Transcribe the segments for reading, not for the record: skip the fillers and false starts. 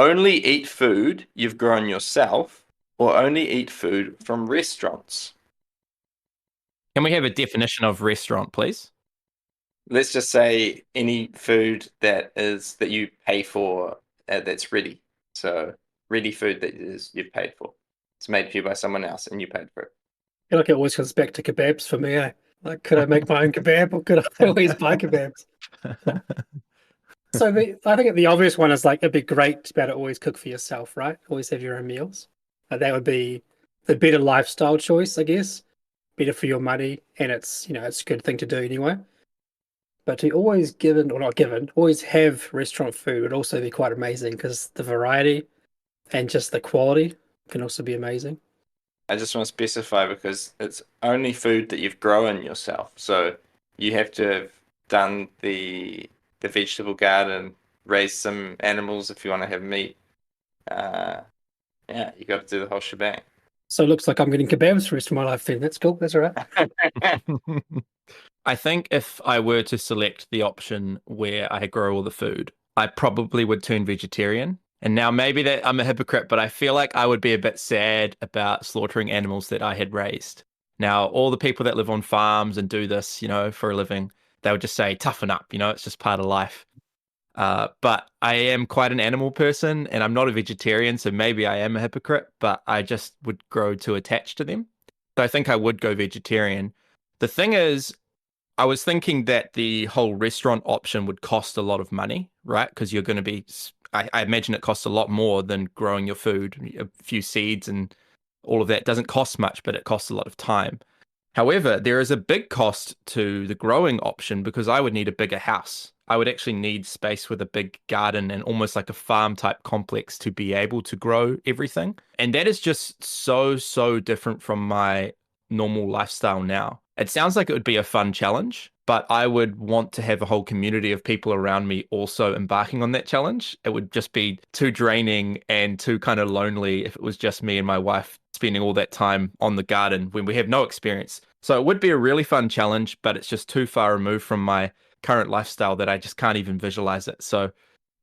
only eat food you've grown yourself, or only eat food from restaurants. Can we have a definition of restaurant, please? Let's just say any food that you pay for that's ready. So ready food that is you've paid for. It's made for you by someone else and you paid for it. feel like it always comes back to kebabs for me. Like, could I make my own kebab or could I always buy kebabs? So I think the obvious one is like it'd be great to be able to always cook for yourself, right? Always have your own meals. That would be the better lifestyle choice, I guess. Better for your money, and it's a good thing to do anyway. But to always given or not given, always have restaurant food would also be quite amazing because the variety and just the quality can also be amazing. I just want to specify because it's only food that you've grown yourself. So you have to have done the vegetable garden, raised some animals if you want to have meat. Yeah, you got to do the whole shebang. So it looks like I'm getting kebabs for the rest of my life then. That's cool. That's all right. I think if I were to select the option where I grow all the food, I probably would turn vegetarian. And now maybe that I'm a hypocrite, but I feel like I would be a bit sad about slaughtering animals that I had raised. Now, all the people that live on farms and do this, for a living, they would just say, toughen up, it's just part of life. But I am quite an animal person and I'm not a vegetarian, so maybe I am a hypocrite, but I just would grow too attached to them. So I think I would go vegetarian. The thing is, I was thinking that the whole restaurant option would cost a lot of money, right? Because you're going to be, I imagine it costs a lot more than growing your food. A few seeds and all of that doesn't cost much, but it costs a lot of time. However, there is a big cost to the growing option because I would need a bigger house. I would actually need space with a big garden and almost like a farm type complex to be able to grow everything. And that is just so, so different from my normal lifestyle now. It sounds like it would be a fun challenge, but I would want to have a whole community of people around me also embarking on that challenge. It would just be too draining and too kind of lonely if it was just me and my wife spending all that time on the garden when we have no experience. So it would be a really fun challenge, but it's just too far removed from my current lifestyle that I just can't even visualize it. So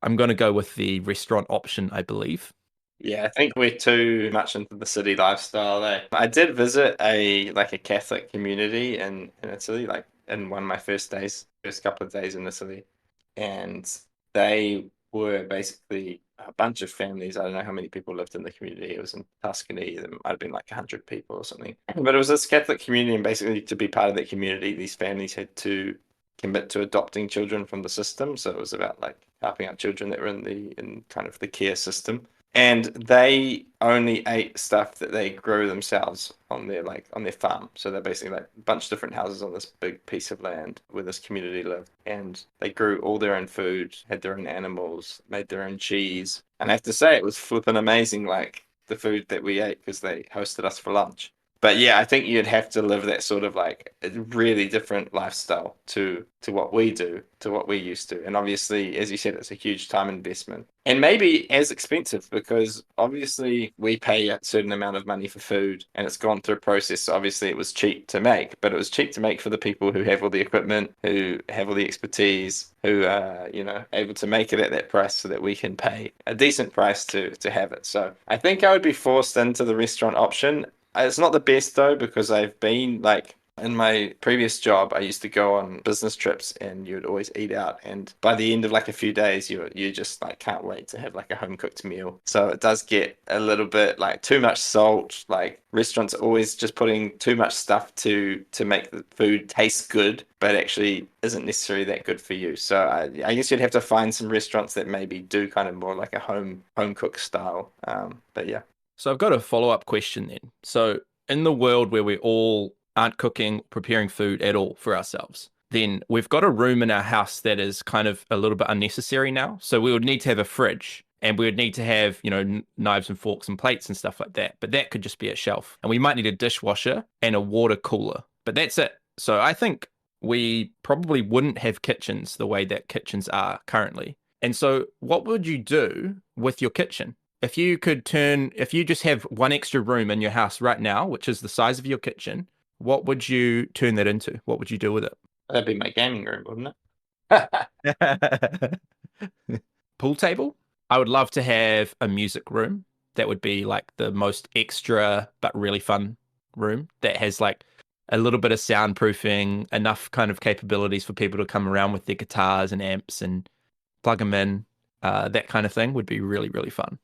I'm going to go with the restaurant option, I believe. Yeah, I think we're too much into the city lifestyle. I did visit a Catholic community in Italy, like in one of my first couple of days in Italy, and they were basically a bunch of families. I don't know how many people lived in the community. It was in Tuscany. There might have been like 100 people or something. But it was this Catholic community, and basically to be part of that community, these families had to commit to adopting children from the system. So it was about like helping out children that were in kind of the care system. And they only ate stuff that they grew themselves on their farm. So they're basically like a bunch of different houses on this big piece of land where this community lived. And they grew all their own food, had their own animals, made their own cheese. And I have to say it was flipping amazing, like the food that we ate because they hosted us for lunch. But yeah, I think you'd have to live that sort of like a really different lifestyle to what we do, to what we used to. And obviously, as you said, it's a huge time investment. And maybe as expensive because obviously we pay a certain amount of money for food and it's gone through a process. So obviously it was cheap to make, but it was cheap to make for the people who have all the equipment, who have all the expertise, who are, able to make it at that price so that we can pay a decent price to have it. So I think I would be forced into the restaurant option. It's not the best though, because I've been like in my previous job, I used to go on business trips and you'd always eat out. And by the end of like a few days, you just like can't wait to have like a home cooked meal. So it does get a little bit like too much salt. Like restaurants are always just putting too much stuff to make the food taste good, but actually isn't necessarily that good for you. So I guess you'd have to find some restaurants that maybe do kind of more like a home cook style. But yeah. So I've got a follow-up question then. So in the world where we all aren't cooking, preparing food at all for ourselves, then we've got a room in our house that is kind of a little bit unnecessary now. So we would need to have a fridge and we would need to have, knives and forks and plates and stuff like that. But that could just be a shelf. And we might need a dishwasher and a water cooler. But that's it. So I think we probably wouldn't have kitchens the way that kitchens are currently. And so what would you do with your kitchen? If you just have one extra room in your house right now, which is the size of your kitchen, what would you turn that into? What would you do with it? That'd be my gaming room, wouldn't it? Pool table? I would love to have a music room. That would be like the most extra but really fun room that has like a little bit of soundproofing, enough kind of capabilities for people to come around with their guitars and amps and plug them in. That kind of thing would be really, really fun.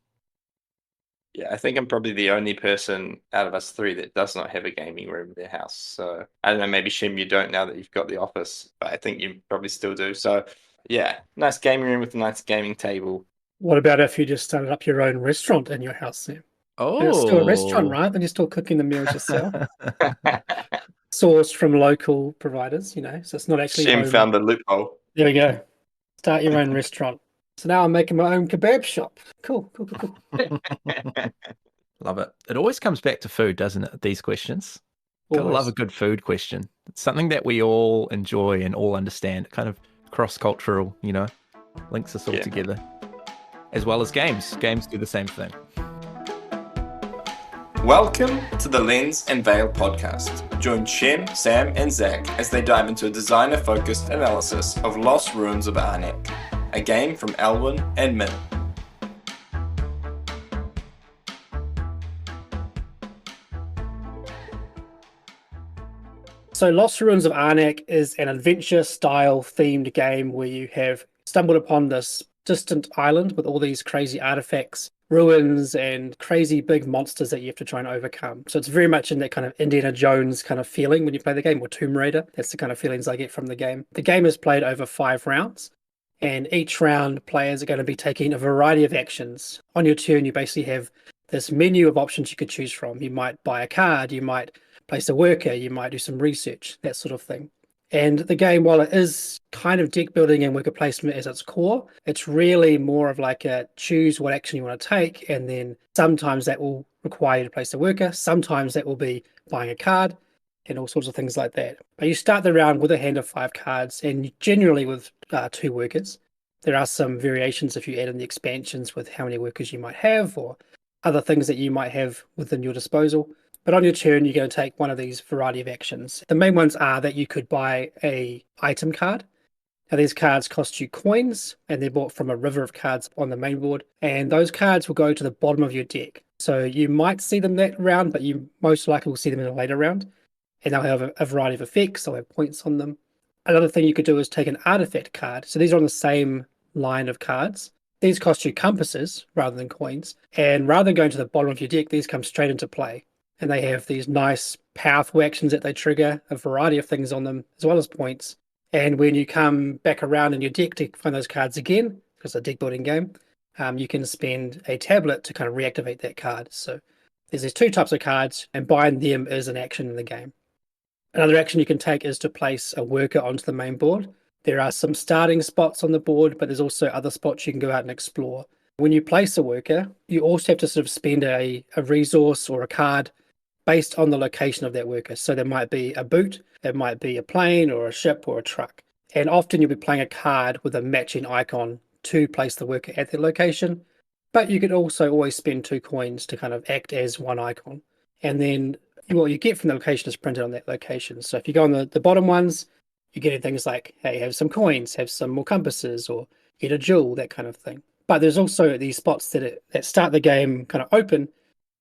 Yeah, I think I'm probably the only person out of us three that does not have a gaming room in their house. So I don't know, maybe Shem, you don't now that you've got the office, but I think you probably still do. So yeah, nice gaming room with a nice gaming table. What about if you just started up your own restaurant in your house, Sam? And it's still a restaurant, Oh. right? Then you're still cooking the meals yourself, sourced from local providers, so it's not actually Shem home. found the loophole. There we go. Start your own restaurant. So now I'm making my own kebab shop. Cool. Love it. It always comes back to food, doesn't it? These questions. Gotta love a good food question. It's something that we all enjoy and all understand. Kind of cross-cultural, links us all together. As well as games. Games do the same thing. Welcome to the Lens and Veil podcast. Join Shem, Sam, and Zach as they dive into a designer-focused analysis of Lost Ruins of Arnak, a game from Elwen and Mín. So Lost Ruins of Arnak is an adventure-style themed game where you have stumbled upon this distant island with all these crazy artifacts, ruins, and crazy big monsters that you have to try and overcome. So it's very much in that kind of Indiana Jones kind of feeling when you play the game, or Tomb Raider. That's the kind of feelings I get from the game. The game is played over 5 rounds, and each round players are going to be taking a variety of actions. On your turn, you basically have this menu of options you could choose from. You might buy a card, you might place a worker, you might do some research, that sort of thing. And the game, while it is kind of deck building and worker placement as its core, it's really more of like a choose what action you want to take, and then sometimes that will require you to place a worker, sometimes that will be buying a card, and all sorts of things like that. But you start the round with a hand of 5 cards, and generally with 2 workers. There are some variations if you add in the expansions with how many workers you might have, or other things that you might have within your disposal. But on your turn, you're going to take one of these variety of actions. The main ones are that you could buy a item card. Now, these cards cost you coins, and they're bought from a river of cards on the main board. And those cards will go to the bottom of your deck. So you might see them that round, but you most likely will see them in a later round. And they'll have a variety of effects. They'll have points on them. Another thing you could do is take an artifact card. So these are on the same line of cards. These cost you compasses rather than coins. And rather than going to the bottom of your deck, these come straight into play. And they have these nice powerful actions that they trigger, a variety of things on them, as well as points. And when you come back around in your deck to find those cards again, because it's a deck building game, you can spend a tablet to kind of reactivate that card. So there's these 2 types of cards, and buying them is an action in the game. Another action you can take is to place a worker onto the main board. There are some starting spots on the board, but there's also other spots you can go out and explore. When you place a worker, you also have to sort of spend a resource or a card based on the location of that worker. So there might be a boot, there might be a plane or a ship or a truck. And often you'll be playing a card with a matching icon to place the worker at that location. But you could also always spend 2 coins to kind of act as one icon. And then what you get from the location is printed on that location. So if you go on the bottom ones, you're getting things like, hey, have some coins, have some more compasses, or get a jewel, that kind of thing. But there's also these spots that start the game kind of open,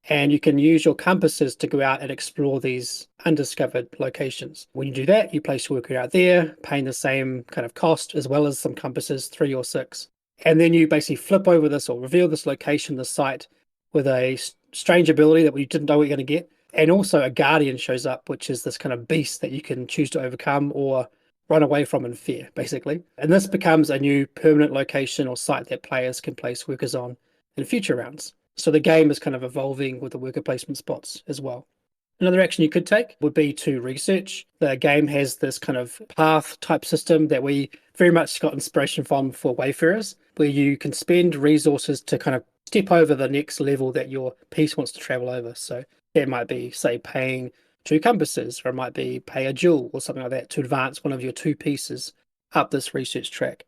and you can use your compasses to go out and explore these undiscovered locations. When you do that, you place your worker out there, paying the same kind of cost, as well as some compasses, 3 or 6. And then you basically flip over this or reveal this location, the site, with a strange ability that you didn't know what you're going to get. And also a guardian shows up, which is this kind of beast that you can choose to overcome or run away from in fear, basically. And this becomes a new permanent location or site that players can place workers on in future rounds. So the game is kind of evolving with the worker placement spots as well. Another action you could take would be to research. The game has this kind of path type system that we very much got inspiration from for Wayfarers, where you can spend resources to kind of step over the next level that your piece wants to travel over. So that might be, say, paying 2 compasses, or it might be pay a jewel or something like that to advance one of your 2 pieces up this research track.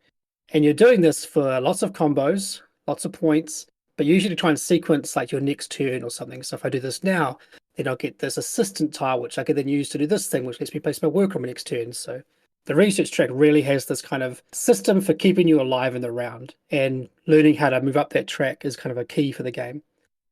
And you're doing this for lots of combos, lots of points, but usually try and sequence like your next turn or something. So if I do this now, then I'll get this assistant tile, which I can then use to do this thing, which lets me place my worker on my next turn. So The research track really has this kind of system for keeping you alive in the round, and learning how to move up that track is kind of a key for the game.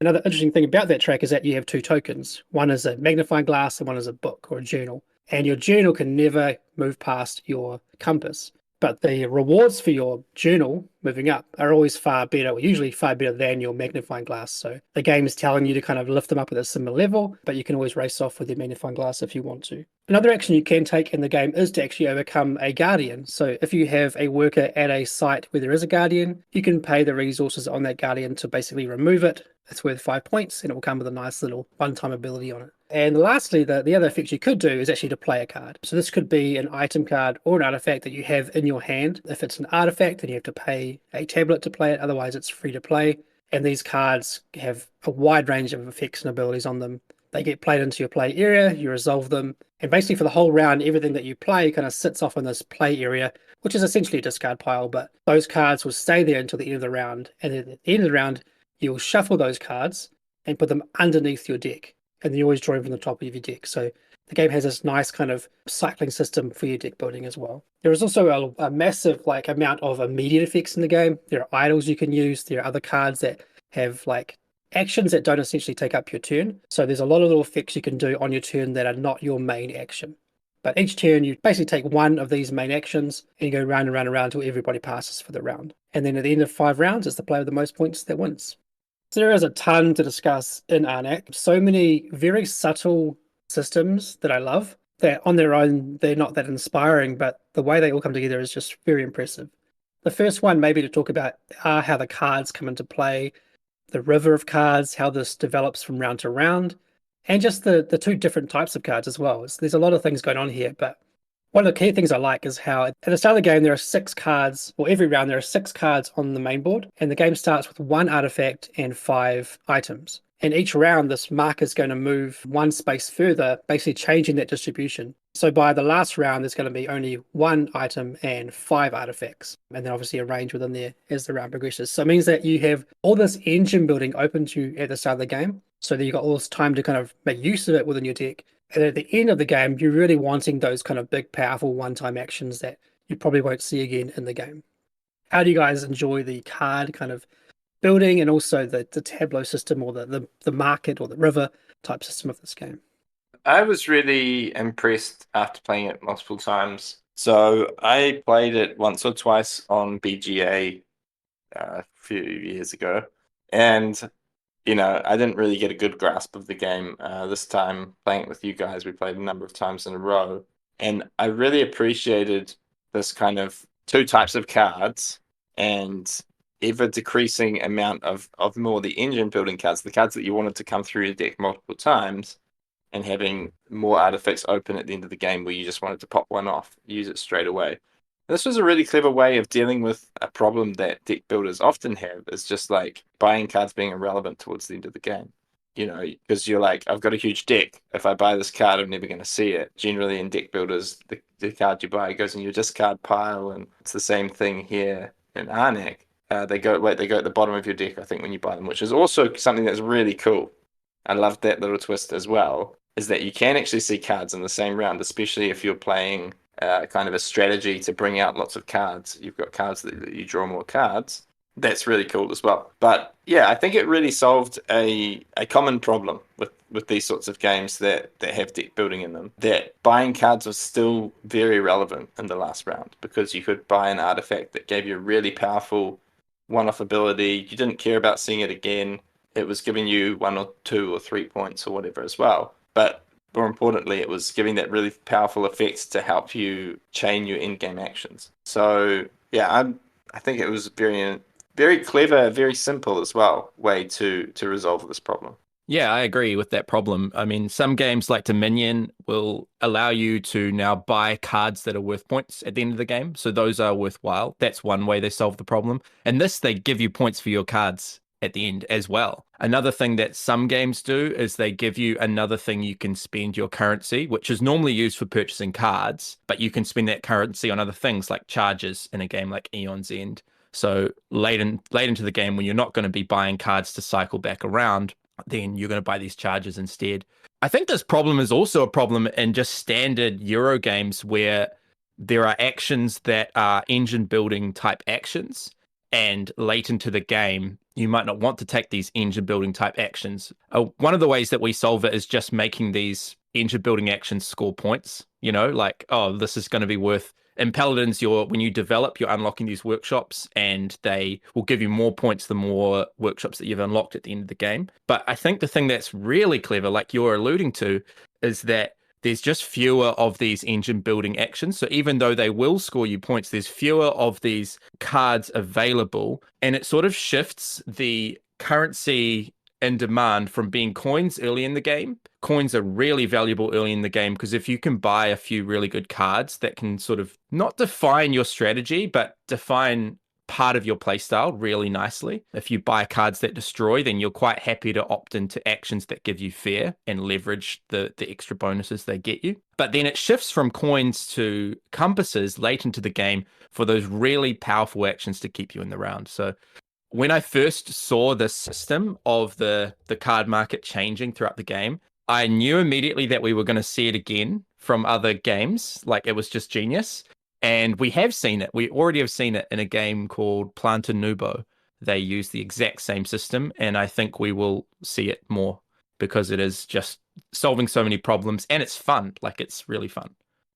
Another interesting thing about that track is that you have two tokens. One is a magnifying glass and one is a book or a journal. And your journal can never move past your compass. But the rewards for your journal moving up are always far better, or usually far better than your magnifying glass. So the game is telling you to kind of lift them up at a similar level, but you can always race off with your magnifying glass if you want to. Another action you can take in the game is to actually overcome a guardian. So if you have a worker at a site where there is a guardian, you can pay the resources on that guardian to basically remove it. It's worth 5 points, and it will come with a nice little one-time ability on it. And lastly, the other effect you could do is actually to play a card. So this could be an item card or an artifact that you have in your hand. If it's an artifact, then you have to pay a tablet to play it. Otherwise, it's free to play. And these cards have a wide range of effects and abilities on them. They get played into your play area, you resolve them, and basically for the whole round, everything that you play kind of sits off in this play area, which is essentially a discard pile, but those cards will stay there until the end of the round. And at the end of the round, you'll shuffle those cards and put them underneath your deck. And then you always draw them from the top of your deck. So the game has this nice kind of cycling system for your deck building as well. There is also a massive amount of immediate effects in the game. There are idols you can use. There are other cards that have actions that don't essentially take up your turn. So there's a lot of little effects you can do on your turn that are not your main action. But each turn you basically take one of these main actions and you go round and round and round until everybody passes for the round. And then at the end of 5 rounds, it's the player with the most points that wins. So there is a ton to discuss in Arnak. So many very subtle systems that I love that on their own, they're not that inspiring, but the way they all come together is just very impressive. The first one maybe to talk about are how the cards come into play, the river of cards, how this develops from round to round, and just the two different types of cards as well. There's a lot of things going on here, but one of the key things I like is how at the start of the game, there are 6 cards, or every round there are 6 cards on the main board, and the game starts with 1 artifact and 5 items. And each round, this marker is going to move 1 space further, basically changing that distribution. So by the last round, there's going to be only 1 item and 5 artifacts, and then obviously a range within there as the round progresses. So it means that you have all this engine building open to you at the start of the game, so that you've got all this time to kind of make use of it within your deck. And at the end of the game, you're really wanting those kind of big, powerful one-time actions that you probably won't see again in the game. How do you guys enjoy the card kind of building and also the tableau system or the market or the river type system of this game? I was really impressed after playing it multiple times. So I played it once or twice on BGA a few years ago, and I didn't really get a good grasp of the game. This time, playing it with you guys, we played a number of times in a row. And I really appreciated this kind of 2 types of cards and ever decreasing amount of more the engine building cards, the cards that you wanted to come through your deck multiple times, and having more artifacts open at the end of the game where you just wanted to pop one off, use it straight away. This was a really clever way of dealing with a problem that deck builders often have, is just buying cards being irrelevant towards the end of the game. Because you're I've got a huge deck. If I buy this card, I'm never going to see it. Generally in deck builders, the card you buy goes in your discard pile, and it's the same thing here in Arnak. They go at the bottom of your deck, I think, when you buy them, which is also something that's really cool. I loved that little twist as well, is that you can actually see cards in the same round, especially if you're playing kind of a strategy to bring out lots of cards. You've got cards that you draw more cards. That's really cool as well. But yeah, I think it really solved a common problem with these sorts of games that have deck building in them, that buying cards was still very relevant in the last round, because you could buy an artifact that gave you a really powerful one-off ability. You didn't care about seeing it again. It was giving you 1 or 2 or 3 points or whatever as well. But more importantly, it was giving that really powerful effects to help you chain your in-game actions. So yeah, I think it was very, very clever, very simple as well way to resolve this problem. Yeah, I agree with that problem. I mean, some games like Dominion will allow you to now buy cards that are worth points at the end of the game. So those are worthwhile. That's one way they solve the problem. And this, they give you points for your cards at the end as well. Another thing that some games do is they give you another thing you can spend your currency, which is normally used for purchasing cards, but you can spend that currency on other things like charges in a game like Aeon's End. So late into the game, when you're not going to be buying cards to cycle back around, then you're going to buy these charges instead. I think this problem is also a problem in just standard Euro games where there are actions that are engine building type actions, and late into the game, you might not want to take these engine building type actions. One of the ways that we solve it is just making these engine building actions score points. Like, oh, this is going to be worth. In Paladins, when you develop, you're unlocking these workshops, and they will give you more points the more workshops that you've unlocked at the end of the game. But I think the thing that's really clever, like you're alluding to, is that there's just fewer of these engine building actions. So even though they will score you points, there's fewer of these cards available. And it sort of shifts the currency in demand from being coins early in the game. Coins are really valuable early in the game because if you can buy a few really good cards that can sort of not define your strategy, but define part of your playstyle really nicely. If you buy cards that destroy, then you're quite happy to opt into actions that give you fear and leverage the extra bonuses they get you. But then it shifts from coins to compasses late into the game for those really powerful actions to keep you in the round. So when I first saw this system of the card market changing throughout the game, I knew immediately that we were going to see it again from other games. Like, it was just genius. And we have seen it. We already have seen it in a game called Planta Nubo. They use the exact same system, and I think we will see it more because it is just solving so many problems, and it's fun. Like, it's really fun.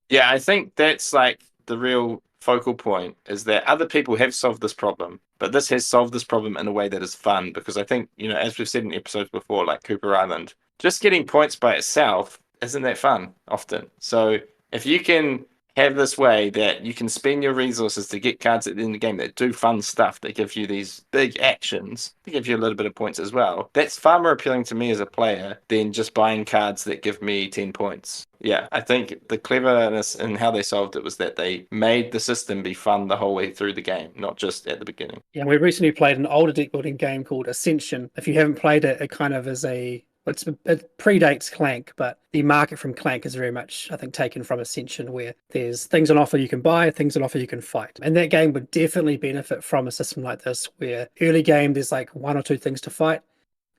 Yeah, I think that's like the real focal point, is that other people have solved this problem, but this has solved this problem in a way that is fun, because I think, as we've said in episodes before, like Cooper Island, just getting points by itself isn't that fun often. So if you can have this way that you can spend your resources to get cards at the end of the game that do fun stuff, that give you these big actions, to give you a little bit of points as well, that's far more appealing to me as a player than just buying cards that give me 10 points. Yeah, I think the cleverness in how they solved it was that they made the system be fun the whole way through the game, not just at the beginning. Yeah, we recently played an older deck building game called Ascension. If you haven't played it, it kind of is it predates Clank, but the market from Clank is very much, I think, taken from Ascension, where there's things on offer you can buy, things on offer you can fight. And that game would definitely benefit from a system like this, where early game there's like one or two things to fight.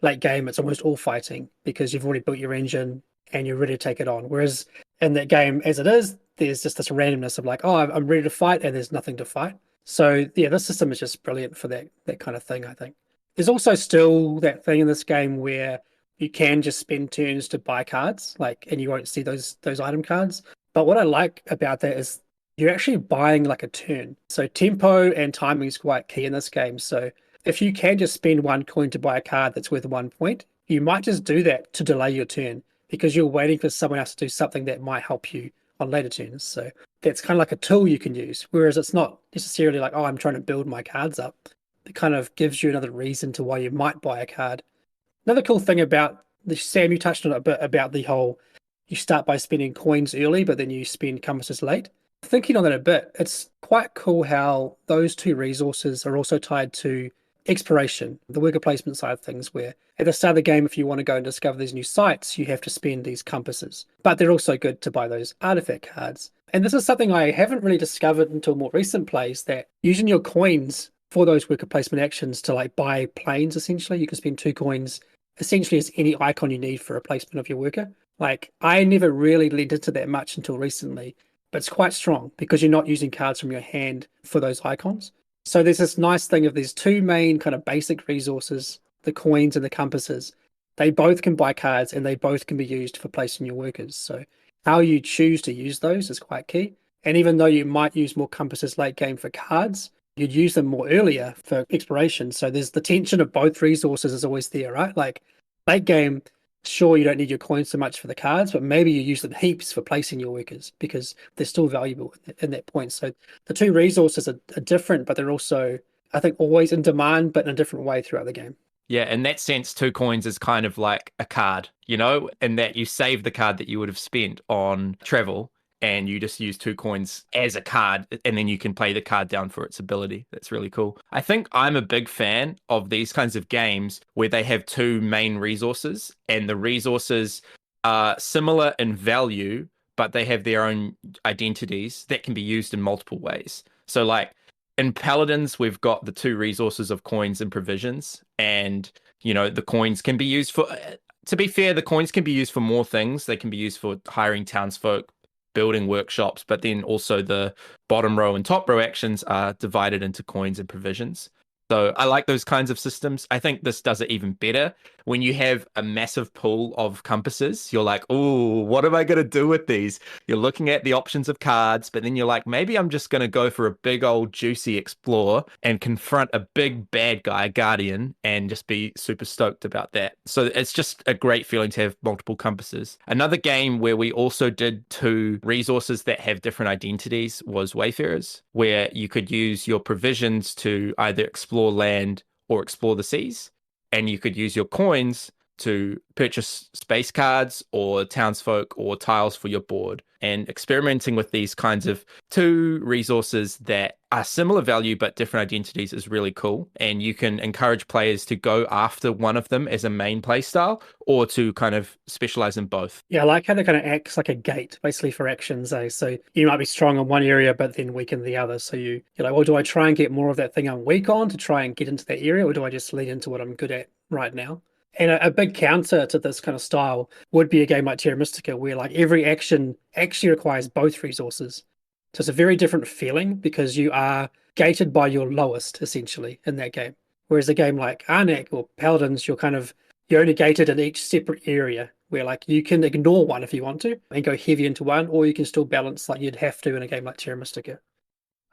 Late game, it's almost all fighting because you've already built your engine and you're ready to take it on. Whereas in that game, as it is, there's just this randomness of like, oh, I'm ready to fight, and there's nothing to fight. So yeah, this system is just brilliant for that kind of thing, I think. There's also still that thing in this game where you can just spend turns to buy cards, and you won't see those item cards. But what I like about that is you're actually buying like a turn. So tempo and timing is quite key in this game. So if you can just spend one coin to buy a card that's worth 1 point, you might just do that to delay your turn because you're waiting for someone else to do something that might help you on later turns. So that's kind of like a tool you can use, whereas it's not necessarily like, oh, I'm trying to build my cards up. It kind of gives you another reason to why you might buy a card. Another cool thing about this, Sam, you touched on it a bit about the whole, you start by spending coins early, but then you spend compasses late. Thinking on that a bit, it's quite cool how those two resources are also tied to exploration, the worker placement side of things, where at the start of the game, if you want to go and discover these new sites, you have to spend these compasses. But they're also good to buy those artifact cards. And this is something I haven't really discovered until more recent plays, that using your coins for those worker placement actions to like buy planes, essentially, you can spend 2 coins essentially as any icon you need for a placement of your worker. Like, I never really led into that much until recently, but it's quite strong because you're not using cards from your hand for those icons. So there's this nice thing of these two main kind of basic resources, the coins and the compasses. They both can buy cards and they both can be used for placing your workers. So how you choose to use those is quite key. And even though you might use more compasses late game for cards, you'd use them more earlier for exploration. So there's the tension of both resources is always there, right? Like late game, sure, you don't need your coins so much for the cards, but maybe you use them heaps for placing your workers because they're still valuable in that point. So the two resources are different, but they're also, I think, always in demand, but in a different way throughout the game. Yeah, in that sense, 2 coins is kind of like a card, in that you save the card that you would have spent on travel and you just use 2 coins as a card, and then you can play the card down for its ability. That's really cool. I think I'm a big fan of these kinds of games where they have 2 main resources, and the resources are similar in value, but they have their own identities that can be used in multiple ways. So like in Paladins, we've got the 2 resources of coins and provisions, and the coins can be used for, to be fair, the coins can be used for more things. They can be used for hiring townsfolk, building workshops, but then also the bottom row and top row actions are divided into coins and provisions. So I like those kinds of systems. I think this does it even better. When you have a massive pool of compasses, you're like, oh, what am I going to do with these? You're looking at the options of cards, but then you're like, maybe I'm just going to go for a big old juicy explore and confront a big bad guy, Guardian, and just be super stoked about that. So it's just a great feeling to have multiple compasses. Another game where we also did 2 resources that have different identities was Wayfarers, where you could use your provisions to either explore land or explore the seas, and you could use your coins to purchase space cards or townsfolk or tiles for your board. And experimenting with these kinds of 2 resources that are similar value but different identities is really cool. And you can encourage players to go after one of them as a main play style or to kind of specialize in both. Yeah, I like how they kind of acts like a gate, basically, for actions. So you might be strong in one area, but then weak in the other. So you're like, well, do I try and get more of that thing I'm weak on to try and get into that area, or do I just lean into what I'm good at right now? And a big counter to this kind of style would be a game like Terra Mystica, where like every action actually requires both resources. So it's a very different feeling because you are gated by your lowest, essentially, in that game. Whereas a game like Arnak or Paladins, you're only gated in each separate area, where like you can ignore one if you want to and go heavy into one, or you can still balance like you'd have to in a game like Terra Mystica.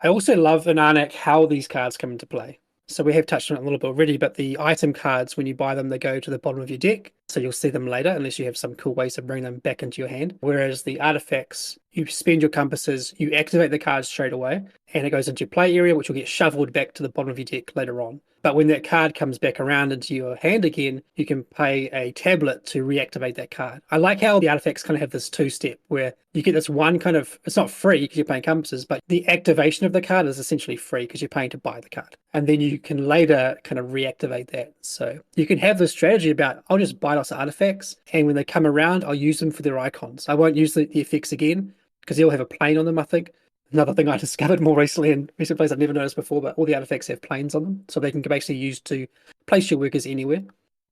I also love in Arnak how these cards come into play. So we have touched on it a little bit already, but the item cards, when you buy them, they go to the bottom of your deck. So you'll see them later, unless you have some cool ways to bring them back into your hand. Whereas the artifacts, you spend your compasses, you activate the cards straight away, and it goes into your play area, which will get shoveled back to the bottom of your deck later on. But when that card comes back around into your hand again, you can pay a tablet to reactivate that card. I like how the artifacts kind of have this 2-step where you get this one kind of, it's not free because you're paying compasses, but the activation of the card is essentially free because you're paying to buy the card. And then you can later kind of reactivate that. So you can have this strategy about, I'll just buy lots of artifacts, and when they come around, I'll use them for their icons. I won't use the effects again because they'll have a plane on them, I think. Another thing I discovered more recently in recent plays I've never noticed before, but all the artifacts have planes on them, so they can basically use to place your workers anywhere.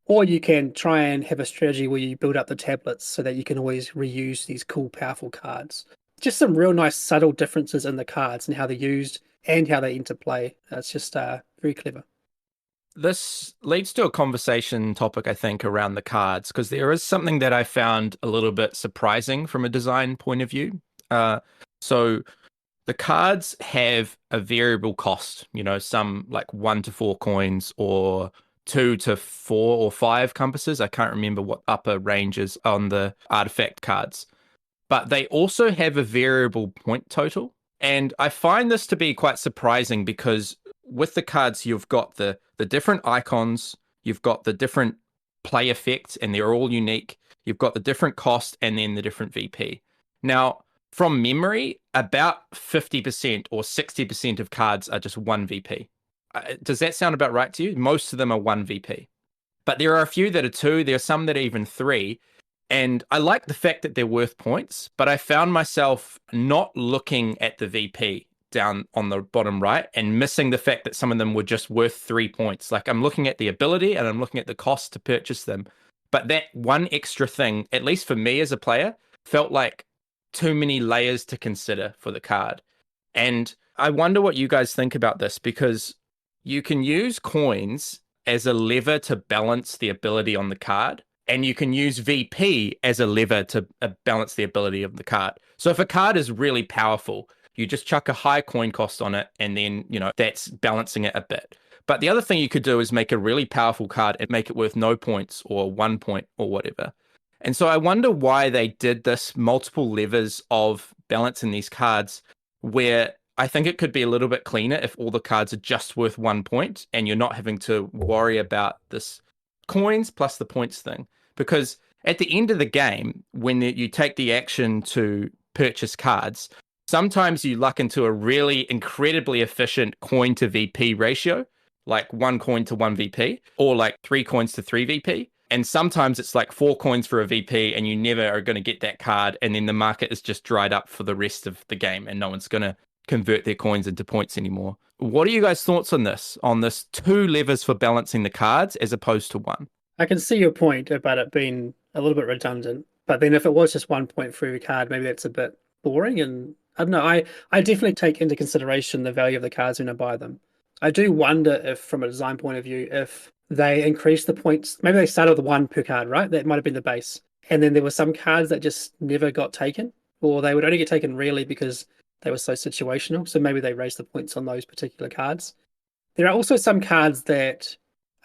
Or you can try and have a strategy where you build up the tablets so that you can always reuse these cool, powerful cards. Just some real nice subtle differences in the cards and how they're used and how they interplay. It's just very clever. This leads to a conversation topic, I think, around the cards, because there is something that I found a little bit surprising from a design point of view. So the cards have a variable cost, some like 1 to 4 coins or 2 to 4 or 5 compasses. I can't remember what upper range is on the artifact cards. But they also have a variable point total. And I find this to be quite surprising because with the cards, you've got the different icons, you've got the different play effects, and they're all unique. You've got the different cost and then the different VP. Now, from memory, about 50% or 60% of cards are just 1 VP. Does that sound about right to you? Most of them are 1 VP. But there are a few that are 2. There are some that are even 3. And I like the fact that they're worth points, but I found myself not looking at the VP down on the bottom right and missing the fact that some of them were just worth 3 points. Like I'm looking at the ability and I'm looking at the cost to purchase them. But that one extra thing, at least for me as a player, felt like too many layers to consider for the card. And I wonder what you guys think about this, because you can use coins as a lever to balance the ability on the card, and you can use VP as a lever to balance the ability of the card. So if a card is really powerful, you just chuck a high coin cost on it, and then, that's balancing it a bit. But the other thing you could do is make a really powerful card and make it worth no points or 1 point or whatever. And so I wonder why they did this multiple levers of balancing these cards, where I think it could be a little bit cleaner if all the cards are just worth 1 point and you're not having to worry about this coins plus the points thing. Because at the end of the game, when you take the action to purchase cards, sometimes you luck into a really incredibly efficient coin to VP ratio, like 1 coin to 1 VP, or like 3 coins to 3 VP. And sometimes it's like 4 coins for a VP and you never are going to get that card. And then the market is just dried up for the rest of the game and no one's going to convert their coins into points anymore. What are you guys' thoughts on this 2 levers for balancing the cards as opposed to 1? I can see your point about it being a little bit redundant, but then if it was just 1 point for every card, maybe that's a bit boring. And I don't know, I definitely take into consideration the value of the cards when I buy them. I do wonder if, from a design point of view, if they increase the points, maybe they started with one per card, right? That might have been the base. And then there were some cards that just never got taken, or they would only get taken rarely because they were so situational. So maybe they raised the points on those particular cards. There are also some cards that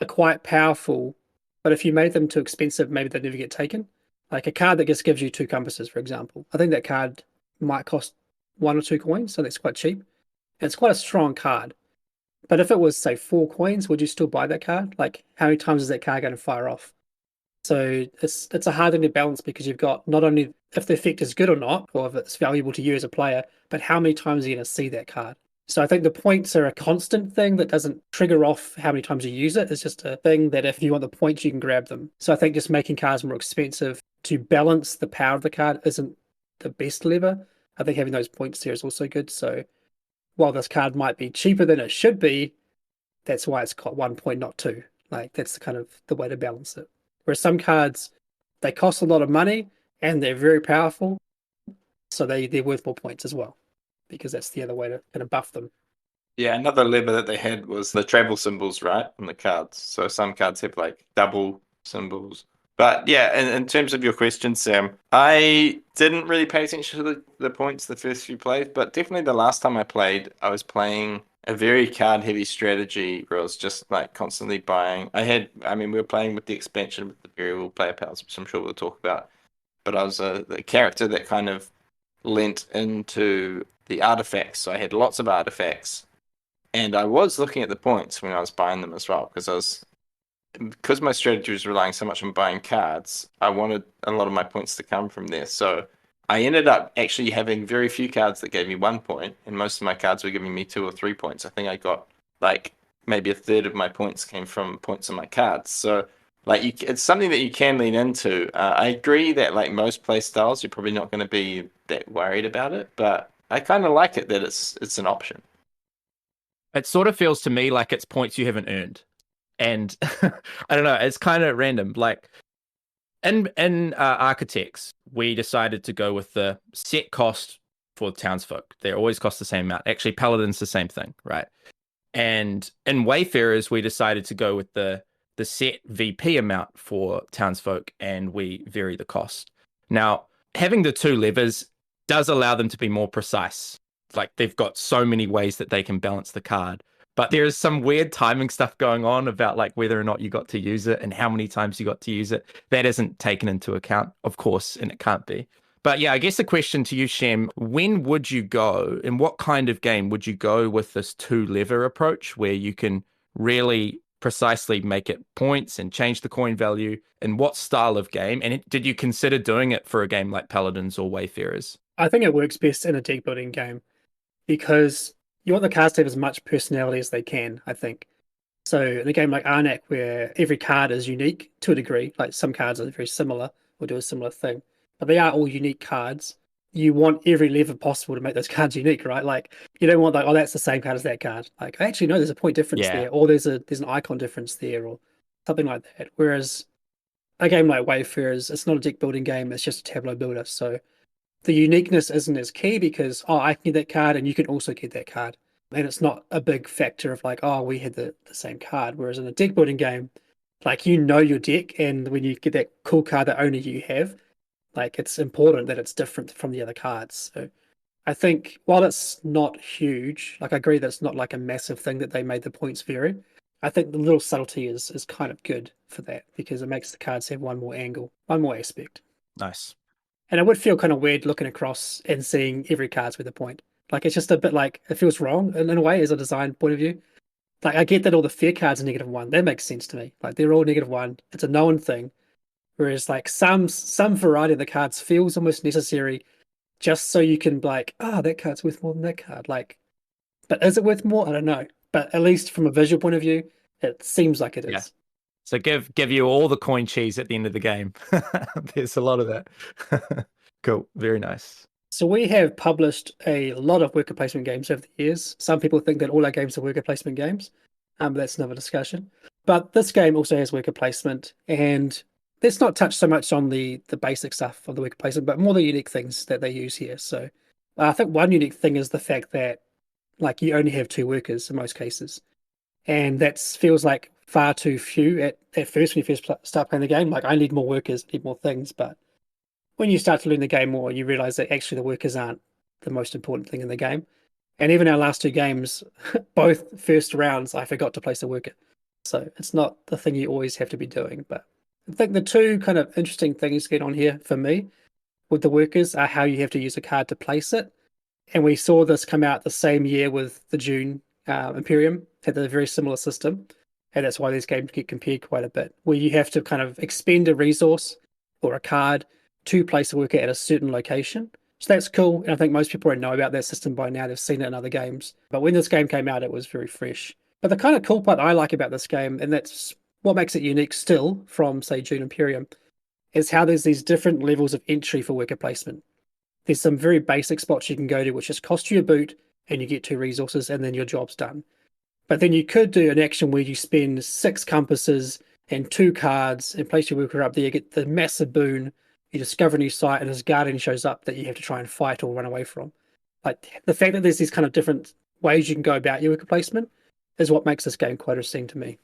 are quite powerful, but if you made them too expensive, maybe they'd never get taken. Like a card that just gives you 2 compasses, for example. I think that card might cost 1 or 2 coins, so that's quite cheap. And it's quite a strong card. But if it was, say, 4 coins, would you still buy that card? Like, how many times is that card going to fire off? So it's a hard thing to balance because you've got not only if the effect is good or not, or if it's valuable to you as a player, but how many times are you going to see that card? So I think the points are a constant thing that doesn't trigger off how many times you use it. It's just a thing that if you want the points, you can grab them. So I think just making cards more expensive to balance the power of the card isn't the best lever. I think having those points there is also good. So while this card might be cheaper than it should be, that's why it's got 1 point, not 2. Like that's kind of the way to balance it. Whereas some cards, they cost a lot of money and they're very powerful, so they're worth more points as well, because that's the other way to kind of buff them. Yeah, another lever that they had was the travel symbols, right, on the cards. So some cards have like double symbols. But yeah, in terms of your question, Sam, I didn't really pay attention to the points the first few plays, but definitely the last time I played, I was playing a very card-heavy strategy where I was just like constantly buying. We were playing with the expansion with the variable player powers, which I'm sure we'll talk about. But I was the character that kind of lent into the artifacts. So I had lots of artifacts. And I was looking at the points when I was buying them as well, because my strategy was relying so much on buying cards, I wanted a lot of my points to come from there. So I ended up actually having very few cards that gave me 1 point, and most of my cards were giving me 2 or 3 points. I think I got like maybe a third of my points came from points on my cards. So like it's something that you can lean into. I agree that like most play styles, you're probably not going to be that worried about it, but I kind of like it that it's an option. It sort of feels to me like it's points you haven't earned. And I don't know, it's kind of random. Like in Architects, we decided to go with the set cost for townsfolk. They always cost the same amount. Actually, Paladin's the same thing, right? And in Wayfarers, we decided to go with the set VP amount for townsfolk, and we vary the cost. Now, having the two levers does allow them to be more precise. Like they've got so many ways that they can balance the card. But there is some weird timing stuff going on about like whether or not you got to use it and how many times you got to use it. That isn't taken into account, of course, and it can't be. But yeah, I guess the question to you, Shem, when would you go, in what kind of game would you go with this two-lever approach where you can really precisely make it points and change the coin value? And what style of game? And did you consider doing it for a game like Paladins or Wayfarers? I think it works best in a deck building game because you want the cards to have as much personality as they can, I think. So in a game like Arnak, where every card is unique to a degree, like some cards are very similar or do a similar thing, but they are all unique cards. You want every lever possible to make those cards unique, right? Like you don't want like, oh, that's the same card as that card. Like actually, no, there's a point difference there, or there's an icon difference there, or something like that. Whereas a game like Wayfarers, it's not a deck building game; it's just a tableau builder. So the uniqueness isn't as key because, oh, I can get that card and you can also get that card. And it's not a big factor of like, oh, we had the same card. Whereas in a deck building game, like you know your deck, and when you get that cool card that only you have, like it's important that it's different from the other cards. So I think while it's not huge, like I agree that it's not like a massive thing that they made the points vary. I think the little subtlety is kind of good for that because it makes the cards have one more angle, one more aspect. Nice. And it would feel kind of weird looking across and seeing every card's with a point. Like it's just a bit like it feels wrong in a way as a design point of view. Like I get that all the fair cards are -1. That makes sense to me. Like they're all -1. It's a known thing. Whereas like some variety of the cards feels almost necessary just so you can be like, oh, that card's worth more than that card. Like, but is it worth more? I don't know. But at least from a visual point of view, it seems like it is. Yeah. So give you all the coin cheese at the end of the game. There's a lot of that. Cool. Very nice. So we have published a lot of worker placement games over the years. Some people think that all our games are worker placement games. That's another discussion. But this game also has worker placement, and let's not touch so much on the basic stuff of the worker placement, but more the unique things that they use here. So I think one unique thing is the fact that like you only have two workers in most cases, and that feels like far too few at first when you first start playing the game. Like I need more workers, I need more things, but when you start to learn the game more, you realize that actually the workers aren't the most important thing in the game. And even our last two games, both first rounds, I forgot to place a worker. So it's not the thing you always have to be doing. But I think the two kind of interesting things to get on here for me with the workers are how you have to use a card to place it. And we saw this come out the same year with the June Imperium, had a very similar system. And that's why these games get compared quite a bit, where you have to kind of expend a resource or a card to place a worker at a certain location. So that's cool. And I think most people already know about that system by now. They've seen it in other games. But when this game came out, it was very fresh. But the kind of cool part I like about this game, and that's what makes it unique still from, say, June Imperium, is how there's these different levels of entry for worker placement. There's some very basic spots you can go to, which just cost you a boot and you get two resources and then your job's done. But then you could do an action where you spend 6 compasses and 2 cards and place your worker up there, you get the massive boon, you discover a new site and this guardian shows up that you have to try and fight or run away from. Like the fact that there's these kind of different ways you can go about your worker placement is what makes this game quite interesting to me.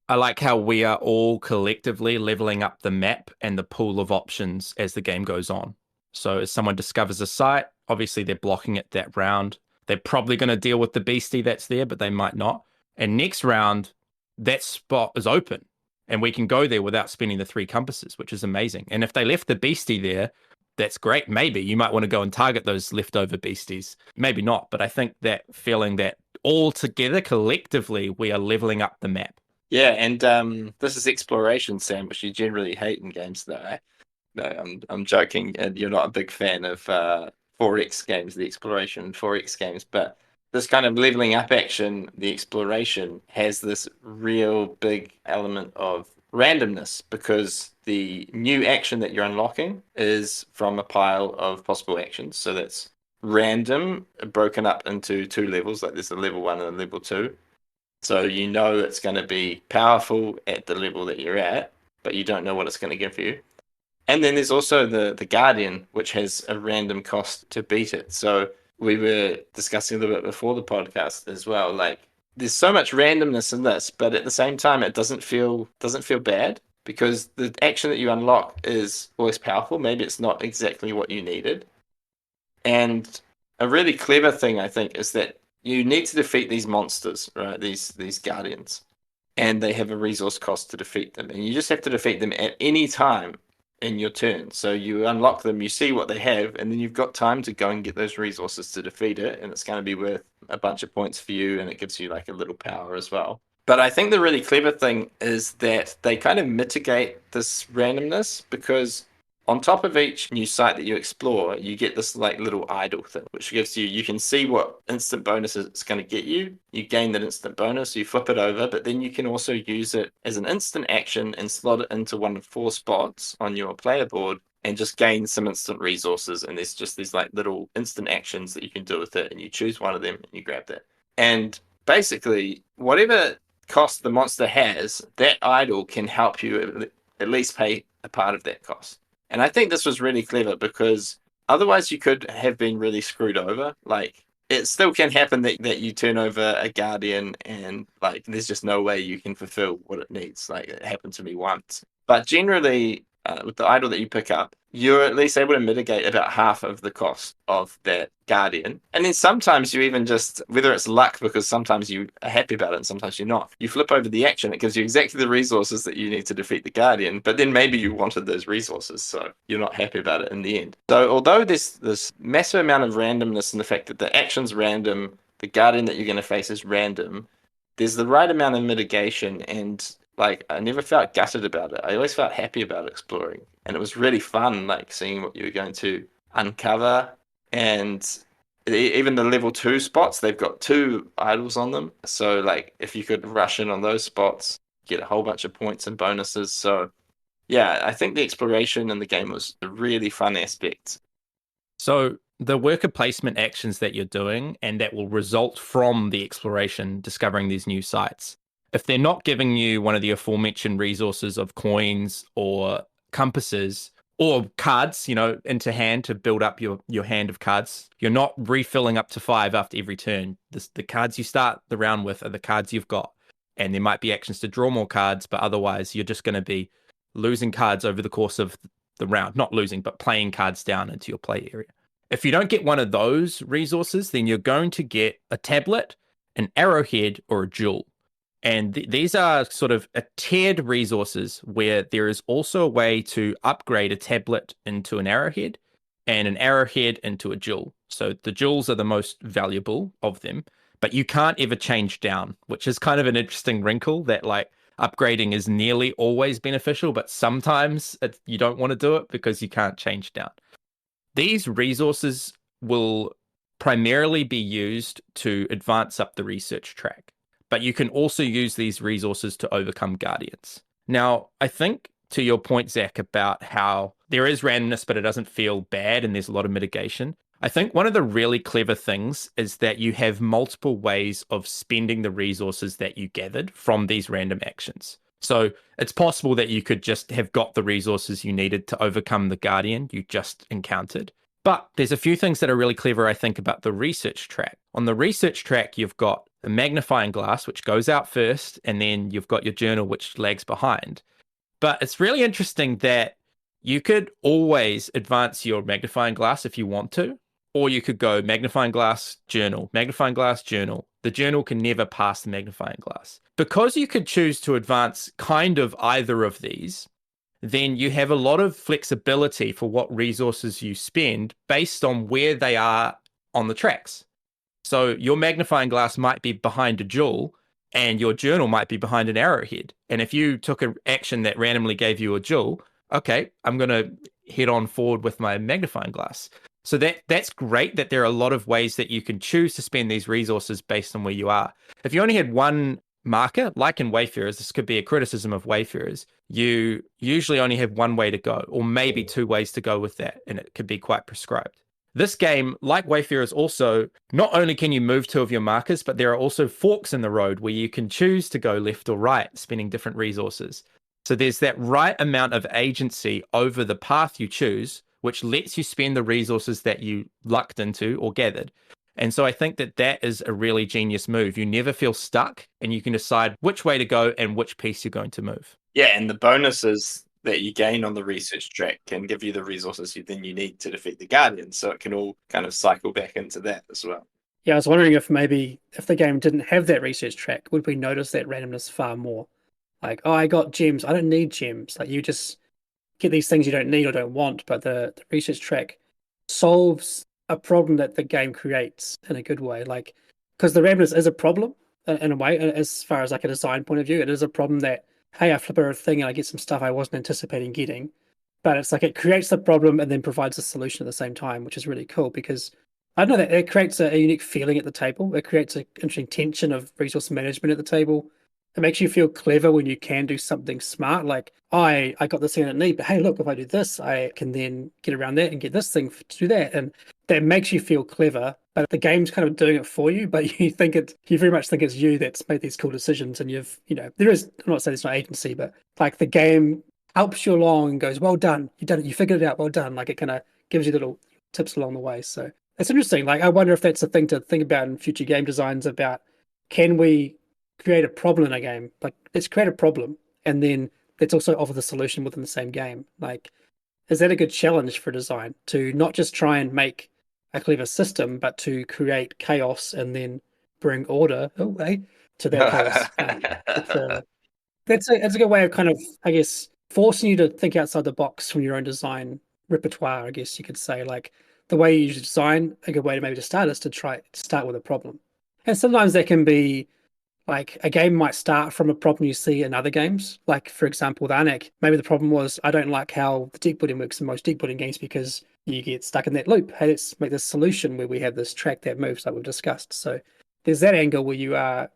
I like how we are all collectively leveling up the map and the pool of options as the game goes on. So as someone discovers a site, obviously they're blocking it that round. They're probably going to deal with the beastie that's there, but they might not. And next round, that spot is open and we can go there without spending the 3 compasses, which is amazing. And if they left the beastie there, that's great. Maybe you might want to go and target those leftover beasties. Maybe not, but I think that feeling that all together, collectively, we are leveling up the map. Yeah, and this is exploration, Sam, which you generally hate in games, though. Eh? No, I'm joking. And you're not a big fan of 4X games, the exploration 4X games, but this kind of leveling up action, the exploration, has this real big element of randomness because the new action that you're unlocking is from a pile of possible actions. So that's random, broken up into 2 levels, like there's a level 1 and a level 2. So you know it's going to be powerful at the level that you're at, but you don't know what it's going to give you. And then there's also the Guardian, which has a random cost to beat it. So we were discussing a little bit before the podcast as well. Like there's so much randomness in this, but at the same time, it doesn't feel bad because the action that you unlock is always powerful. Maybe it's not exactly what you needed. And a really clever thing, I think, is that you need to defeat these monsters, right? These Guardians. And they have a resource cost to defeat them. And you just have to defeat them at any time in your turn. So you unlock them, you see what they have, and then you've got time to go and get those resources to defeat it, and it's going to be worth a bunch of points for you, and it gives you like a little power as well. But I think the really clever thing is that they kind of mitigate this randomness because on top of each new site that you explore, you get this like little idle thing, which gives you can see what instant bonus it's going to get you. You gain that instant bonus, you flip it over, but then you can also use it as an instant action and slot it into one of 4 spots on your player board and just gain some instant resources. And there's just these like little instant actions that you can do with it, and you choose one of them and you grab that. And basically, whatever cost the monster has, that idle can help you at least pay a part of that cost. And I think this was really clever because otherwise you could have been really screwed over. Like, it still can happen that you turn over a Guardian and, like, there's just no way you can fulfill what it needs. Like, it happened to me once. But generally, with the idol that you pick up, you're at least able to mitigate about half of the cost of that Guardian. And then sometimes you even just, whether it's luck, because sometimes you are happy about it and sometimes you're not, you flip over the action, it gives you exactly the resources that you need to defeat the Guardian, but then maybe you wanted those resources, so you're not happy about it in the end. So although there's this massive amount of randomness in the fact that the action's random, the Guardian that you're going to face is random, there's the right amount of mitigation, and like, I never felt gutted about it. I always felt happy about exploring. And it was really fun, like, seeing what you were going to uncover. And even the level 2 spots, they've got 2 idols on them. So, like, if you could rush in on those spots, get a whole bunch of points and bonuses. So, yeah, I think the exploration in the game was a really fun aspect. So the worker placement actions that you're doing and that will result from the exploration, discovering these new sites, if they're not giving you one of the aforementioned resources of coins or compasses, or cards, into hand to build up your hand of cards. You're not refilling up to 5 after every turn. The cards you start the round with are the cards you've got. And there might be actions to draw more cards, but otherwise you're just going to be losing cards over the course of the round. Not losing, but playing cards down into your play area. If you don't get one of those resources, then you're going to get a tablet, an arrowhead, or a jewel. And these are sort of a tiered resources where there is also a way to upgrade a tablet into an arrowhead and an arrowhead into a jewel. So the jewels are the most valuable of them, but you can't ever change down, which is kind of an interesting wrinkle that like upgrading is nearly always beneficial, but sometimes you don't want to do it because you can't change down. These resources will primarily be used to advance up the research track, but you can also use these resources to overcome guardians. Now, I think to your point, Zach, about how there is randomness, but it doesn't feel bad and there's a lot of mitigation. I think one of the really clever things is that you have multiple ways of spending the resources that you gathered from these random actions. So it's possible that you could just have got the resources you needed to overcome the guardian you just encountered. But there's a few things that are really clever, I think, about the research track. On the research track, you've got a magnifying glass, which goes out first, and then you've got your journal, which lags behind. But it's really interesting that you could always advance your magnifying glass if you want to, or you could go magnifying glass, journal, magnifying glass, journal. The journal can never pass the magnifying glass. Because you could choose to advance kind of either of these, then you have a lot of flexibility for what resources you spend based on where they are on the tracks. So your magnifying glass might be behind a jewel and your journal might be behind an arrowhead. And if you took an action that randomly gave you a jewel, okay, I'm going to head on forward with my magnifying glass. So that's great that there are a lot of ways that you can choose to spend these resources based on where you are. If you only had one marker, like in Wayfarers, this could be a criticism of Wayfarers, you usually only have one way to go, or maybe 2 ways to go with that, and it could be quite prescribed. This game, like Wayfarers, also, not only can you move 2 of your markers, but there are also forks in the road where you can choose to go left or right, spending different resources. So there's that right amount of agency over the path you choose, which lets you spend the resources that you lucked into or gathered. And so I think that is a really genius move. You never feel stuck and you can decide which way to go and which piece you're going to move. Yeah, and the bonuses that you gain on the research track can give you the resources you need to defeat the Guardians. So it can all kind of cycle back into that as well. Yeah, I was wondering if maybe if the game didn't have that research track, would we notice that randomness far more? Like, oh, I got gems. I don't need gems. Like, you just get these things you don't need or don't want, but the research track solves a problem that the game creates in a good way. Like, because the randomness is a problem in a way, as far as like a design point of view, it is a problem that, hey, I flip a thing and I get some stuff I wasn't anticipating getting. But it's like it creates the problem and then provides a solution at the same time, which is really cool because I don't know that it creates a unique feeling at the table. It creates an interesting tension of resource management at the table. It makes you feel clever when you can do something smart. Like, I got this thing I need, but hey, look, if I do this, I can then get around that and get this thing to do that. And that makes you feel clever, but the game's kind of doing it for you, but you very much think it's you that's made these cool decisions. And there is, I'm not saying it's not agency, but like the game helps you along and goes, well done, you done it, you figured it out, well done. Like it kind of gives you little tips along the way. So it's interesting. Like, I wonder if that's a thing to think about in future game designs about, can we create a problem in a game? Like, let's create a problem and then let's also offer the solution within the same game. Like, is that a good challenge for design to not just try and make a clever system, but to create chaos and then bring order to that chaos? That's a good way of kind of, I guess, forcing you to think outside the box from your own design repertoire, I guess you could say. Like, the way you design, a good way to maybe to start is to try to start with a problem. And sometimes that can be like a game might start from a problem you see in other games. Like, for example, with Arnak, maybe the problem was, I don't like how the deck building works in most deck building games because you get stuck in that loop. Hey, let's make this solution where we have this track that moves like we've discussed. So there's that angle where you are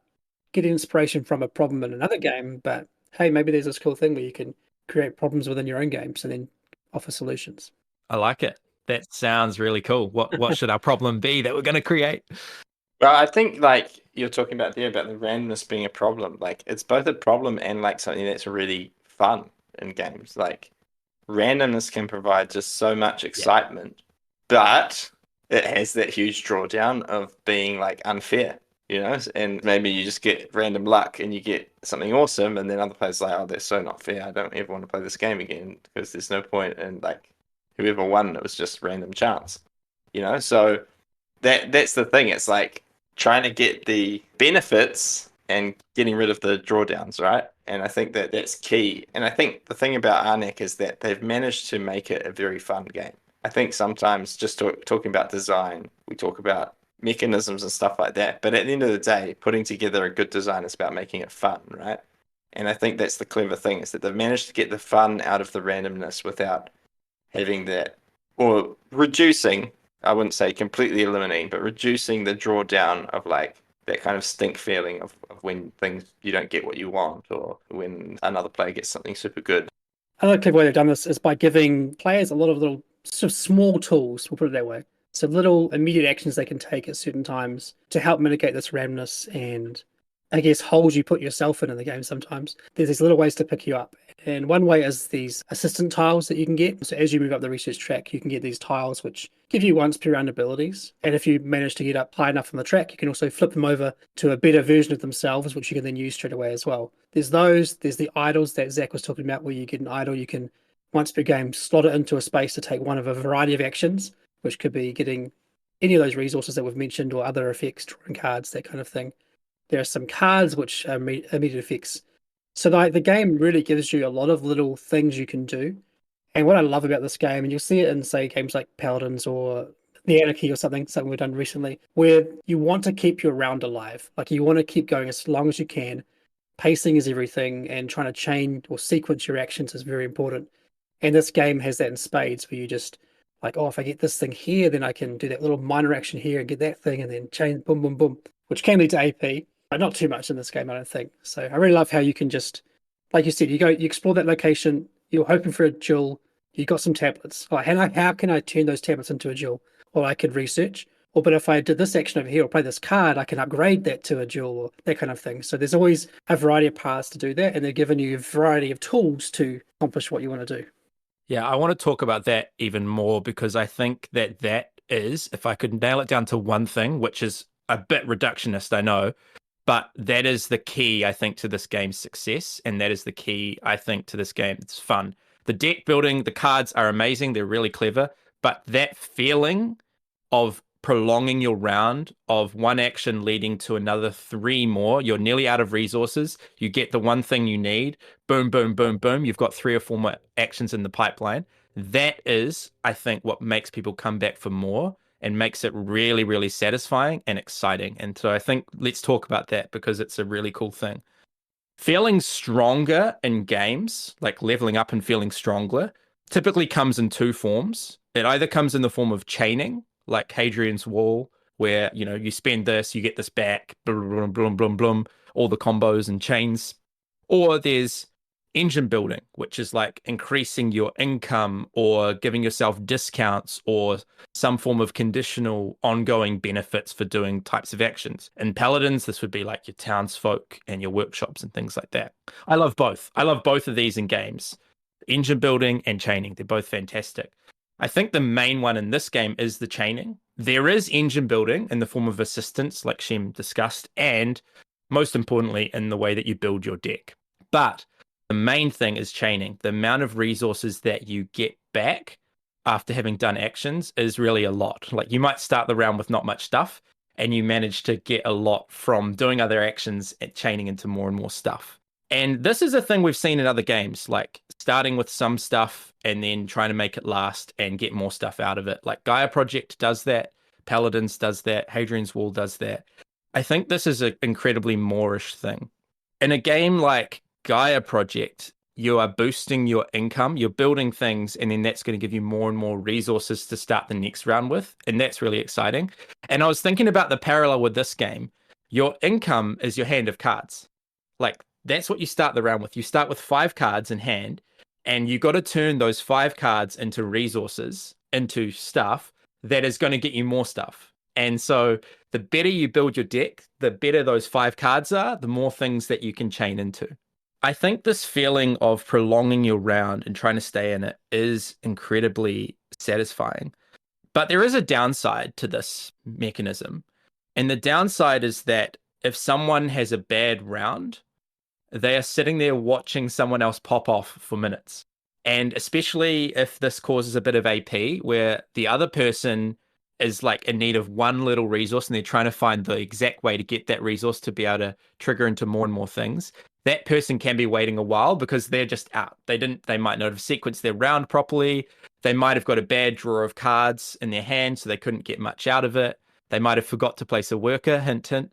getting inspiration from a problem in another game, but hey, maybe there's this cool thing where you can create problems within your own games and then offer solutions. I like it. That sounds really cool. What should our problem be that we're going to create? Well, I think like you're talking about there about the randomness being a problem. Like, it's both a problem and like something that's really fun in games. Like, randomness can provide just so much excitement, but it has that huge drawdown of being like unfair, you know? And maybe you just get random luck and you get something awesome, and then other players are like, oh, that's so not fair. I don't ever want to play this game again because there's no point in like whoever won, it was just random chance, you know? So that's the thing. It's like trying to get the benefits and getting rid of the drawdowns, right? And I think that that's key. And I think the thing about Arnak is that they've managed to make it a very fun game. I think sometimes just talking about design, we talk about mechanisms and stuff like that. But at the end of the day, putting together a good design is about making it fun, right? And I think that's the clever thing, is that they've managed to get the fun out of the randomness without having that, or reducing, I wouldn't say completely eliminating, but reducing the drawdown of like that kind of stink feeling of when things, you don't get what you want, or when another player gets something super good. Another clever way they've done this is by giving players a lot of little sort of small tools, we'll put it that way. So little immediate actions they can take at certain times to help mitigate this randomness and, I guess, holes you put yourself in the game sometimes. There's these little ways to pick you up. And one way is these assistant tiles that you can get. So as you move up the research track, you can get these tiles which give you once per round abilities. And if you manage to get up high enough on the track, you can also flip them over to a better version of themselves, which you can then use straight away as well. There's the idols that Zach was talking about, where you get an idol, you can, once per game, slot it into a space to take one of a variety of actions, which could be getting any of those resources that we've mentioned, or other effects, drawing cards, that kind of thing. There are some cards which are immediate effects. So the game really gives you a lot of little things you can do. And what I love about this game, and you'll see it in, say, games like Paladins or the Anarchy or something we've done recently, where you want to keep your round alive. Like, you want to keep going as long as you can. Pacing is everything, and trying to chain or sequence your actions is very important. And this game has that in spades, where you just like, oh, if I get this thing here, then I can do that little minor action here and get that thing, and then chain, boom, boom, boom, which can lead to AP. But not too much in this game, I don't think. So I really love how you can just, like you said, you explore that location, you're hoping for a jewel, you got some tablets. Like, how can I turn those tablets into a jewel? Or I could research. Or, but if I did this action over here or play this card, I can upgrade that to a jewel, or that kind of thing. So there's always a variety of paths to do that, and they're giving you a variety of tools to accomplish what you want to do. Yeah, I want to talk about that even more, because I think that is, if I could nail it down to one thing, which is a bit reductionist, I know, but that is the key, I think, to this game's success. And that is the key, I think, to this game. It's fun. The deck building, the cards are amazing. They're really clever. But that feeling of prolonging your round, of one action leading to another 3 more, you're nearly out of resources. You get the one thing you need. Boom, boom, boom, boom. You've got 3 or 4 more actions in the pipeline. That is, I think, what makes people come back for more, and makes it really, really satisfying and exciting. And so I think let's talk about that, because it's a really cool thing. Feeling stronger in games, like leveling up and feeling stronger, typically comes in 2 forms. It either comes in the form of chaining, like Hadrian's Wall, where, you know, you spend this, you get this back, blum, blum, blum, blum, blum, all the combos and chains. Or there's engine building, which is like increasing your income or giving yourself discounts or some form of conditional ongoing benefits for doing types of actions. In Paladins, this would be like your townsfolk and your workshops and things like that. I love both. I love both of these in games. Engine building and chaining, they're both fantastic. I think the main one in this game is the chaining. There is engine building in the form of assistance, like Shem discussed, and most importantly, in the way that you build your deck. But the main thing is chaining. The amount of resources that you get back after having done actions is really a lot. Like, you might start the round with not much stuff, and you manage to get a lot from doing other actions and chaining into more and more stuff. And this is a thing we've seen in other games, like starting with some stuff and then trying to make it last and get more stuff out of it. Like Gaia Project does that, Paladins does that, Hadrian's Wall does that. I think this is an incredibly Moorish thing. In a game like Gaia Project, you are boosting your income, you're building things, and then that's going to give you more and more resources to start the next round with, and that's really exciting. And I was thinking about the parallel with this game. Your income is your hand of cards. Like, that's what you start the round with. You start with 5 cards in hand, and you got to turn those 5 cards into resources, into stuff that is going to get you more stuff. And so the better you build your deck, the better those 5 cards are, the more things that you can chain into. I think this feeling of prolonging your round and trying to stay in it is incredibly satisfying. But there is a downside to this mechanism. And the downside is that if someone has a bad round, they are sitting there watching someone else pop off for minutes. And especially if this causes a bit of AP, where the other person is like in need of one little resource and they're trying to find the exact way to get that resource to be able to trigger into more and more things, that person can be waiting a while because they're just out. They might not have sequenced their round properly. They might have got a bad draw of cards in their hand, so they couldn't get much out of it. They might have forgot to place a worker, hint, hint.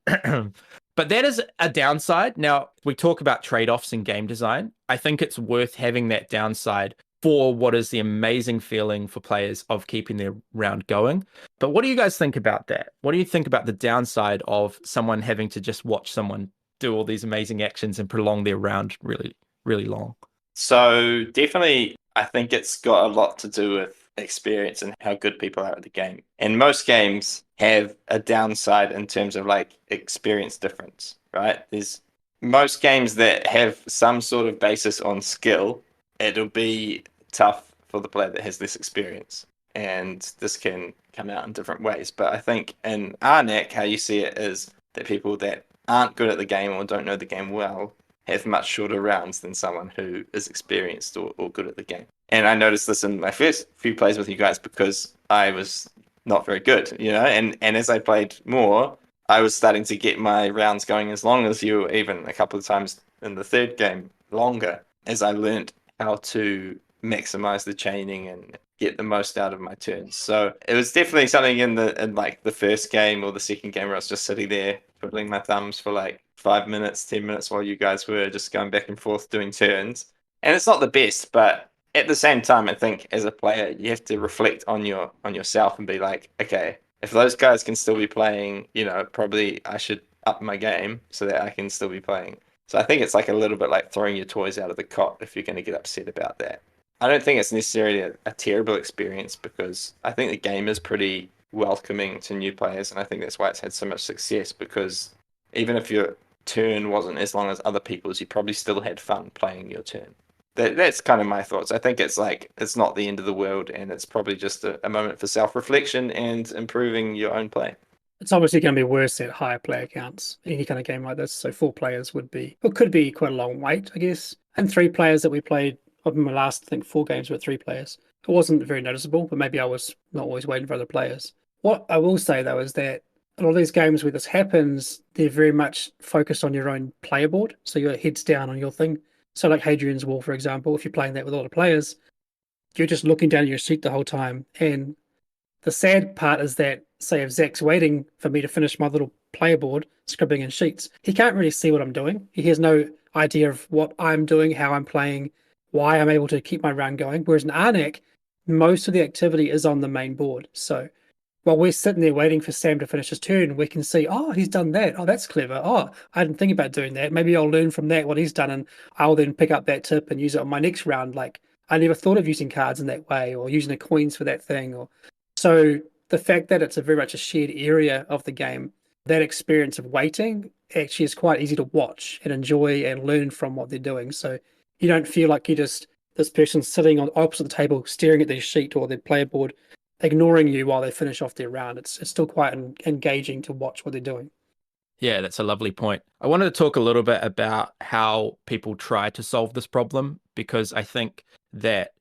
But that is a downside. Now, we talk about trade-offs in game design. I think it's worth having that downside for what is the amazing feeling for players of keeping their round going. But what do you guys think about that? What do you think about the downside of someone having to just watch someone do all these amazing actions and prolong their round really, really long? So definitely, I think it's got a lot to do with experience and how good people are at the game. And most games have a downside in terms of like experience difference, right? There's most games that have some sort of basis on skill, it'll be tough for the player that has less experience. And this can come out in different ways. But I think in Arnak, how you see it is that people that aren't good at the game or don't know the game well have much shorter rounds than someone who is experienced or good at the game. And I noticed this in my first few plays with you guys because I was not very good, you know, and as I played more, I was starting to get my rounds going as long as you, even a couple of times in the third game, longer, as I learned how to maximize the chaining and get the most out of my turns. So it was definitely something in like the first game or the second game where I was just sitting there twiddling my thumbs for like 5 minutes, 10 minutes while you guys were just going back and forth doing turns. And it's not the best, but at the same time, I think as a player, you have to reflect on yourself and be like, okay, if those guys can still be playing, you know, probably I should up my game so that I can still be playing. So I think it's like a little bit like throwing your toys out of the cot if you're going to get upset about that. I don't think it's necessarily a terrible experience because I think the game is pretty welcoming to new players, and I think that's why it's had so much success, because even if your turn wasn't as long as other people's, you probably still had fun playing your turn. That's kind of my thoughts. I think it's like it's not the end of the world, and it's probably just a moment for self-reflection and improving your own play. It's obviously going to be worse at higher player counts. Any kind of game like this, so 4 players would be, or could be quite a long wait, I guess. And 3 players that we played, of my last, I think 4 games were 3 players. It wasn't very noticeable, but maybe I was not always waiting for other players. What I will say though is that a lot of these games where this happens, they're very much focused on your own player board. So your head's down on your thing. So like Hadrian's Wall, for example, if you're playing that with a lot of players, you're just looking down at your sheet the whole time. And the sad part is that, say, if Zach's waiting for me to finish my little player board, scribbling in sheets, he can't really see what I'm doing. He has no idea of what I'm doing, how I'm playing, why I'm able to keep my round going. Whereas in Arnak, most of the activity is on the main board. So while we're sitting there waiting for Sam to finish his turn, we can see, oh, he's done that. Oh, that's clever. Oh, I didn't think about doing that. Maybe I'll learn from that what he's done, and I'll then pick up that tip and use it on my next round. Like, I never thought of using cards in that way, or using the coins for that thing. Or so the fact that it's a very much a shared area of the game, that experience of waiting actually is quite easy to watch and enjoy and learn from what they're doing. So you don't feel like you just, this person's sitting on opposite the table staring at their sheet or their player board, ignoring you while they finish off their round. It's still quite engaging to watch what they're doing. Yeah, that's a lovely point. I wanted to talk a little bit about how people try to solve this problem, because I think that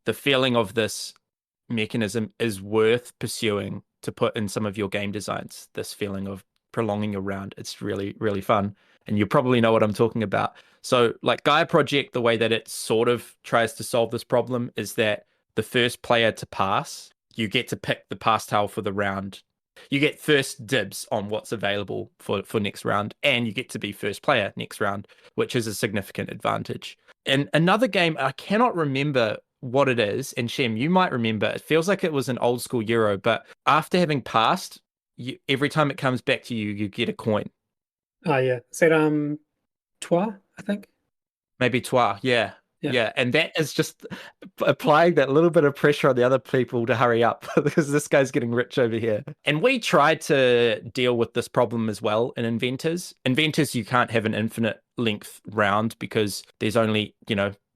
the feeling of this mechanism is worth pursuing to put in some of your game designs. This feeling of prolonging your round. It's really, really fun. And you probably know what I'm talking about. So like Gaia Project, the way that it sort of tries to solve this problem is that the first player to pass, you get to pick the pass tile for the round. You get first dibs on what's available for next round, and you get to be first player next round, which is a significant advantage. And another game, I cannot remember what it is, and Shem, you might remember, it feels like it was an old school Euro, but after having passed, every time it comes back to you, you get a coin. Oh, yeah. Is that Trois, I think? Maybe Trois, yeah. Yeah, and that is just applying that little bit of pressure on the other people to hurry up because this guy's getting rich over here. And we tried to deal with this problem as well in Inventors. Inventors, you can't have an infinite length round because there's only,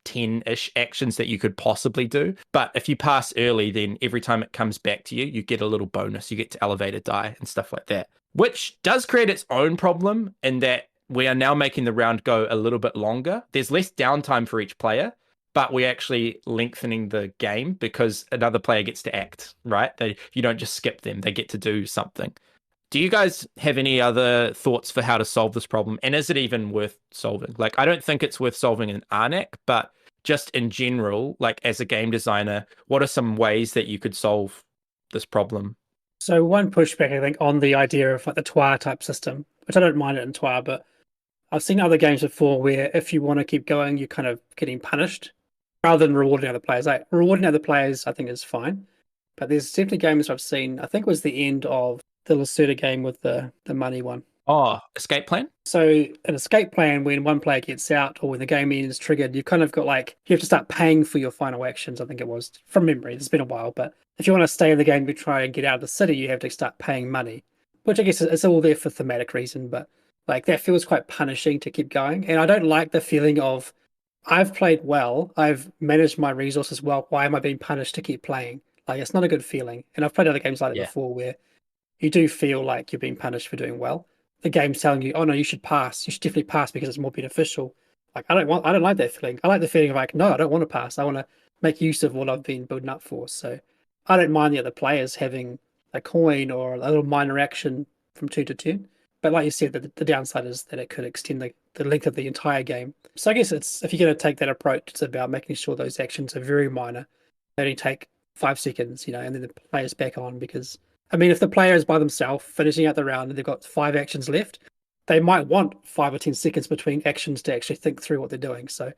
10-ish actions that you could possibly do. But if you pass early, then every time it comes back to you, you get a little bonus. You get to elevate a die and stuff like that, which does create its own problem in that we are now making the round go a little bit longer. There's less downtime for each player, but we're actually lengthening the game because another player gets to act, right? You don't just skip them. They get to do something. Do you guys have any other thoughts for how to solve this problem? And is it even worth solving? Like, I don't think it's worth solving in Arnak, but just in general, like as a game designer, what are some ways that you could solve this problem? So one pushback, I think, on the idea of like the TWA type system, which I don't mind it in TWA, but I've seen other games before where if you want to keep going, you're kind of getting punished rather than rewarding other players. Like rewarding other players, I think is fine. But there's definitely games I've seen, I think it was the end of the Lacerda game with the money one. Oh, escape plan? So an escape plan, when one player gets out or when the game ends triggered, you've kind of got like, you have to start paying for your final actions, I think it was, from memory. It's been a while, but if you want to stay in the game to try and get out of the city, you have to start paying money, which I guess is all there for thematic reason, but like that feels quite punishing to keep going. And I don't like the feeling of, I've played well, I've managed my resources well, why am I being punished to keep playing? Like, it's not a good feeling. And I've played other games like that before where you do feel like you're being punished for doing well. The game's telling you, oh no, you should pass. You should definitely pass because it's more beneficial. Like, I don't like that feeling. I like the feeling of like, no, I don't want to pass. I want to make use of what I've been building up for. So I don't mind the other players having a coin or a little minor action from 2 to 10. But like you said, the downside is that it could extend the length of the entire game. So I guess it's, if you're going to take that approach, it's about making sure those actions are very minor. They only take 5 seconds, and then the player's back on. Because, I mean, if the player is by themselves finishing out the round and they've got 5 actions left, they might want 5 or 10 seconds between actions to actually think through what they're doing. So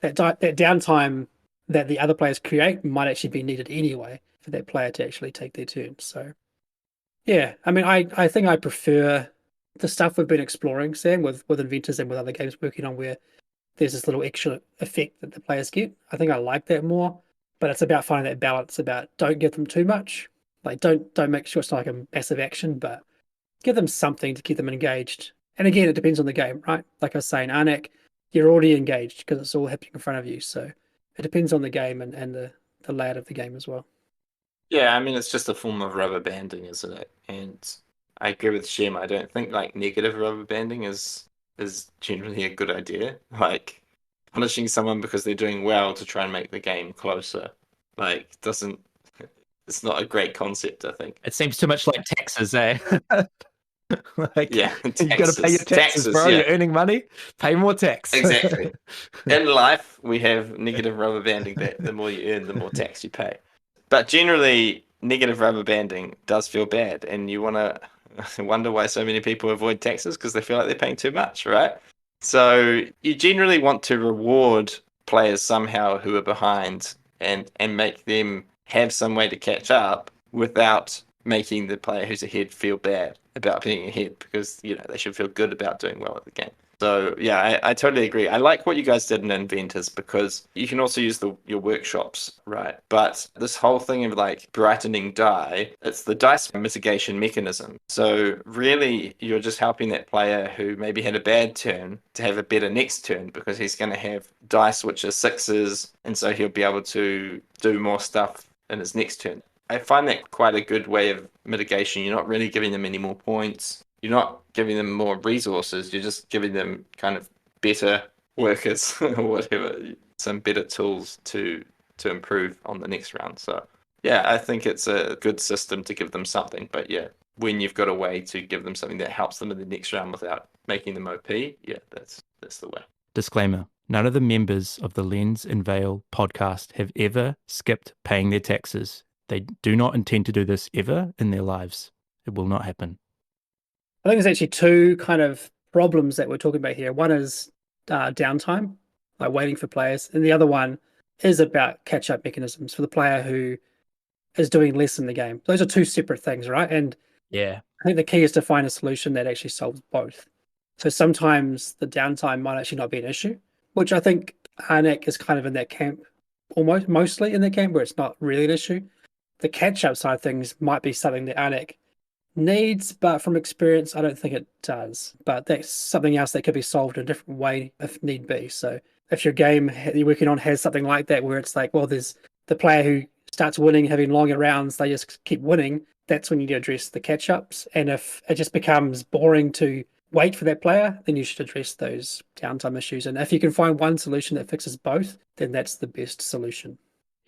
that downtime that the other players create might actually be needed anyway for that player to actually take their turn. So, yeah, I mean, I think I prefer the stuff we've been exploring, Sam, with Inventors and with other games working on, where there's this little extra effect that the players get. I think I like that more, but it's about finding that balance. About don't give them too much, like don't make sure it's not like a massive action, but give them something to keep them engaged. And again, it depends on the game, right? Like I was saying, Arnak, you're already engaged because it's all happening in front of you. So it depends on the game and the layout of the game as well. Yeah, I mean, it's just a form of rubber banding, isn't it? And I agree with Shem. I don't think like negative rubber banding is generally a good idea. Like punishing someone because they're doing well to try and make the game closer, like doesn't. It's not a great concept, I think. It seems too much like taxes, eh? Like, yeah, you got to pay your taxes, bro. Yeah. You're earning money, pay more tax. Exactly. In life, we have negative rubber banding that the more you earn, the more tax you pay. But generally, negative rubber banding does feel bad, and you want to wonder why so many people avoid taxes because they feel like they're paying too much, right? So you generally want to reward players somehow who are behind and make them have some way to catch up without making the player who's ahead feel bad about being ahead, because they should feel good about doing well at the game. So yeah, I totally agree. I like what you guys did in Inventors because you can also use your workshops, right? But this whole thing of like brightening die, it's the dice mitigation mechanism. So really, you're just helping that player who maybe had a bad turn to have a better next turn, because he's going to have dice which are 6s, and so he'll be able to do more stuff in his next turn. I find that quite a good way of mitigation. You're not really giving them any more points. You're not giving them more resources. You're just giving them kind of better workers or whatever, some better tools to improve on the next round. So yeah, I think it's a good system to give them something. But yeah, when you've got a way to give them something that helps them in the next round without making them OP, yeah, that's the way. Disclaimer. None of the members of the Lens and Veil podcast have ever skipped paying their taxes. They do not intend to do this ever in their lives. It will not happen. I think there's actually 2 kind of problems that we're talking about here. One is downtime, like waiting for players. And the other one is about catch-up mechanisms for the player who is doing less in the game. Those are 2 separate things, right? And yeah, I think the key is to find a solution that actually solves both. So sometimes the downtime might actually not be an issue, which I think Arnak is kind of in that camp, almost mostly in that camp where it's not really an issue. The catch-up side of things might be something that Arnak needs, but from experience, I don't think it does. But that's something else that could be solved in a different way if need be. So if your game you're working on has something like that, where it's like, well, there's the player who starts winning, having longer rounds, they just keep winning. That's when you need to address the catch-ups. And if it just becomes boring to wait for that player, then you should address those downtime issues. And if you can find one solution that fixes both, then that's the best solution.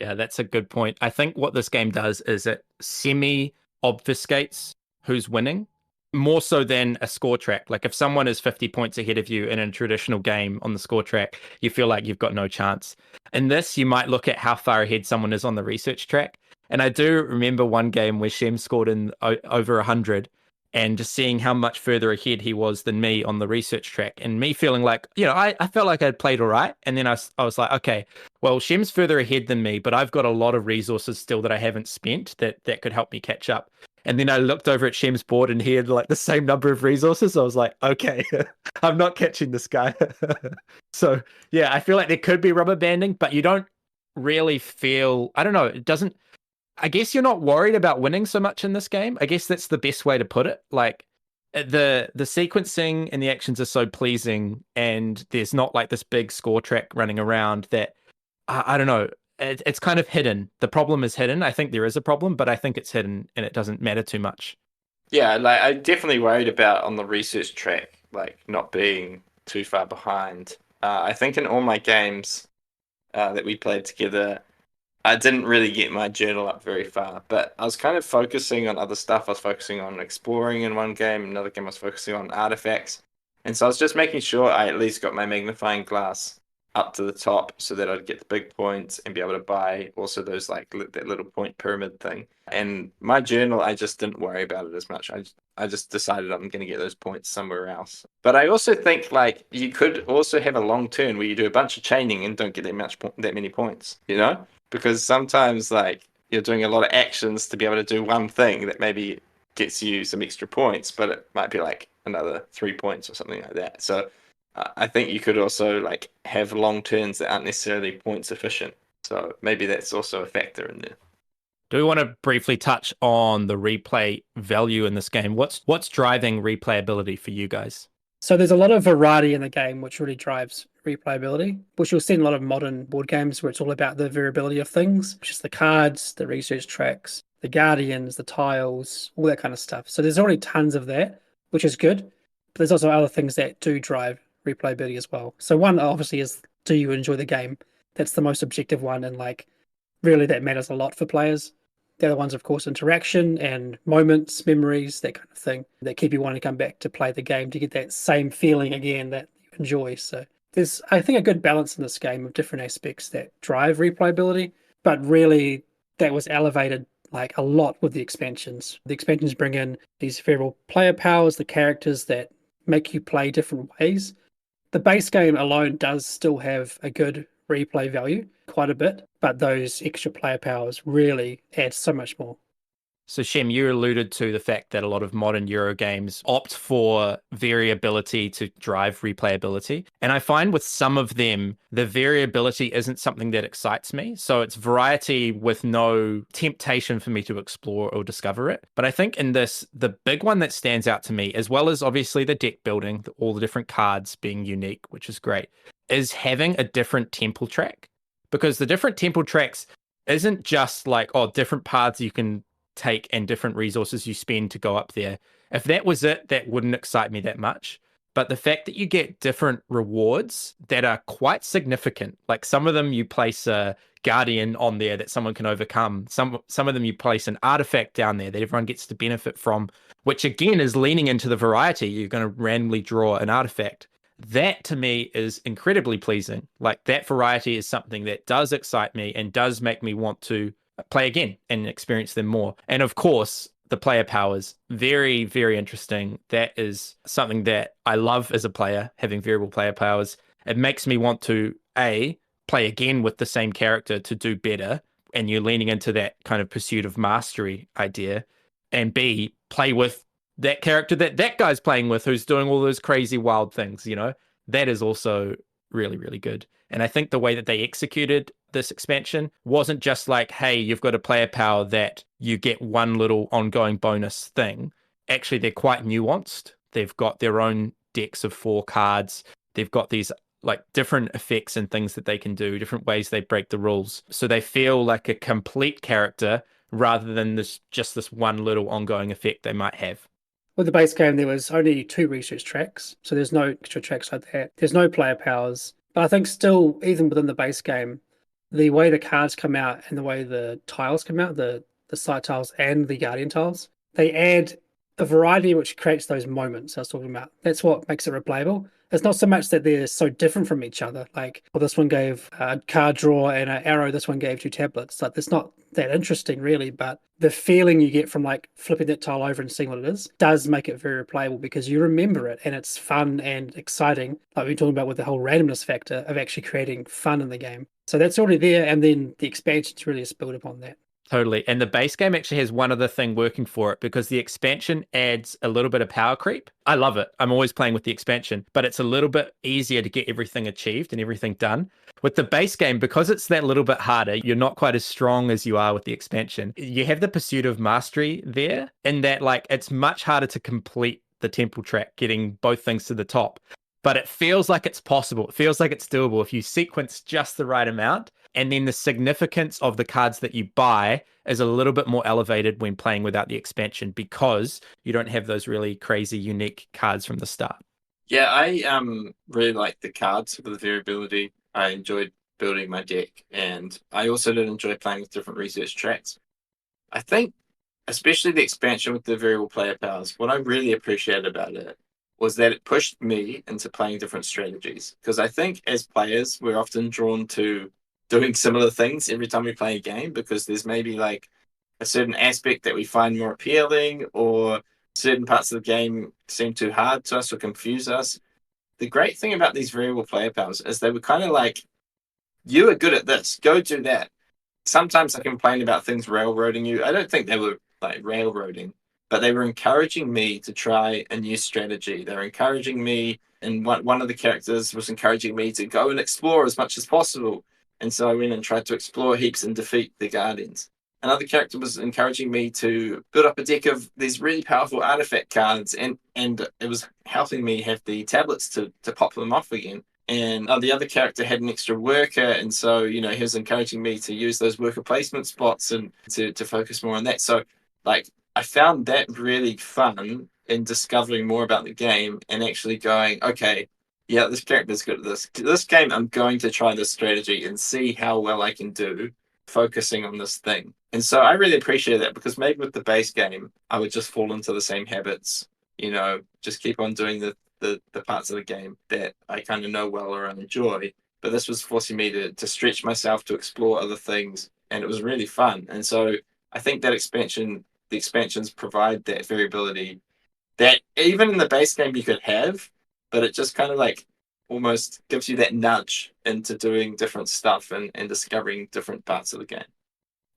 Yeah, that's a good point. I think what this game does is it semi-obfuscates who's winning more so than a score track. Like if someone is 50 points ahead of you in a traditional game on the score track, you feel like you've got no chance. In this, you might look at how far ahead someone is on the research track. And I do remember one game where Shem scored in over 100 and just seeing how much further ahead he was than me on the research track and me feeling like, I felt like I'd played all right. And then I was like, okay, well, Shem's further ahead than me, but I've got a lot of resources still that I haven't spent that could help me catch up. And then I looked over at Shem's board and he had like the same number of resources. I was like, okay, I'm not catching this guy. So yeah, I feel like there could be rubber banding, but you don't really feel, I don't know, it doesn't, I guess you're not worried about winning so much in this game. I guess that's the best way to put it. Like the sequencing and the actions are so pleasing and there's not like this big score track running around that, I don't know, it's kind of hidden. The problem is hidden. I think there is a problem, but I think it's hidden and it doesn't matter too much. Yeah, like I'm definitely worried about on the research track, like not being too far behind. I think in all my games that we played together, I didn't really get my journal up very far, but I was kind of focusing on other stuff. I was focusing on exploring in one game, another game I was focusing on artifacts. And so I was just making sure I at least got my magnifying glass up to the top so that I'd get the big points and be able to buy also those like that little point pyramid thing. And my journal, I just didn't worry about it as much. I just decided I'm going to get those points somewhere else. But I also think like you could also have a long turn where you do a bunch of chaining and don't get that many points, Because sometimes like you're doing a lot of actions to be able to do one thing that maybe gets you some extra points, but it might be like another 3 points or something like that. So I think you could also like have long turns that aren't necessarily points efficient. So maybe that's also a factor in there. Do we want to briefly touch on the replay value in this game? What's driving replayability for you guys? So there's a lot of variety in the game, which really drives replayability, which you'll see in a lot of modern board games where it's all about the variability of things, which is the cards, the research tracks, the guardians, the tiles, all that kind of stuff. So there's already tons of that, which is good. But there's also other things that do drive replayability as well. So one obviously is, do you enjoy the game? That's the most objective one, and like really that matters a lot for players. The other ones, of course, interaction and moments, memories, that kind of thing that keep you wanting to come back to play the game to get that same feeling again that you enjoy. So there's, I think, a good balance in this game of different aspects that drive replayability, but really that was elevated like a lot with the expansions. The expansions bring in these variable player powers, the characters that make you play different ways. The base game alone does still have a good replay value, quite a bit, but those extra player powers really add so much more. So Shem, you alluded to the fact that a lot of modern Euro games opt for variability to drive replayability. And I find with some of them, the variability isn't something that excites me. So it's variety with no temptation for me to explore or discover it. But I think in this, the big one that stands out to me, as well as obviously the deck building, all the different cards being unique, which is great, is having a different temple track. Because the different temple tracks isn't just like, different paths you can take and different resources you spend to go up there. If that was it, that wouldn't excite me that much. But the fact that you get different rewards that are quite significant, like some of them you place a guardian on there that someone can overcome. Some of them you place an artifact down there that everyone gets to benefit from, which again is leaning into the variety. You're going to randomly draw an artifact. That to me is incredibly pleasing. Like that variety is something that does excite me and does make me want to play again and experience them more. And of course, the player powers, very, very interesting. That is something that I love as a player, having variable player powers. It makes me want to, A, play again with the same character to do better. And you're leaning into that kind of pursuit of mastery idea. And B, play with that character that guy's playing with who's doing all those crazy wild things, That is also really, really good. And I think the way that they executed this expansion wasn't just like, hey, you've got a player power that you get one little ongoing bonus thing. Actually, they're quite nuanced. They've got their own decks of 4 cards. They've got these like different effects and things that they can do, different ways they break the rules. So they feel like a complete character rather than just this one little ongoing effect they might have. With the base game, there was only 2 research tracks, so there's no extra tracks like that. There's no player powers. But I think still, even within the base game, the way the cards come out and the way the tiles come out, the site tiles and the guardian tiles, they add a variety which creates those moments I was talking about. That's what makes it replayable. It's not so much that they're so different from each other. Like, well, this one gave a card draw and an arrow, this one gave 2 tablets. Like, it's not that interesting, really, but the feeling you get from like flipping that tile over and seeing what it is does make it very replayable because you remember it and it's fun and exciting. Like we're talking about with the whole randomness factor of actually creating fun in the game. So that's already there, and then the expansions really is built upon that. Totally. And the base game actually has one other thing working for it because the expansion adds a little bit of power creep. I love it. I'm always playing with the expansion, but it's a little bit easier to get everything achieved and everything done. With the base game, because it's that little bit harder, you're not quite as strong as you are with the expansion. You have the pursuit of mastery there in that like it's much harder to complete the temple track, getting both things to the top. But it feels like it's possible. It feels like it's doable if you sequence just the right amount. And then the significance of the cards that you buy is a little bit more elevated when playing without the expansion because you don't have those really crazy, unique cards from the start. Yeah, I really like the cards for the variability. I enjoyed building my deck, and I also did enjoy playing with different research tracks. I think, especially the expansion with the variable player powers, what I really appreciated about it was that it pushed me into playing different strategies. Because I think as players, we're often drawn to doing similar things every time we play a game because there's maybe like a certain aspect that we find more appealing or certain parts of the game seem too hard to us or confuse us. The great thing about these variable player powers is they were kind of like, you are good at this, go do that. Sometimes I complain about things railroading you. I don't think they were like railroading, but they were encouraging me to try a new strategy. They were encouraging me, and one of the characters was encouraging me to go and explore as much as possible. And so I went and tried to explore heaps and defeat the Guardians. Another character was encouraging me to build up a deck of these really powerful artifact cards, and it was helping me have the tablets to pop them off again. And the other character had an extra worker, and so, he was encouraging me to use those worker placement spots and to focus more on that. So, like, I found that really fun in discovering more about the game and actually going, okay, yeah, this character's good at this. This game, I'm going to try this strategy and see how well I can do focusing on this thing. And so I really appreciate that because maybe with the base game, I would just fall into the same habits, just keep on doing the parts of the game that I kind of know well or enjoy. But this was forcing me to stretch myself to explore other things. And it was really fun. And so I think that the expansions provide that variability that even in the base game you could have, but it just kind of like almost gives you that nudge into doing different stuff and discovering different parts of the game.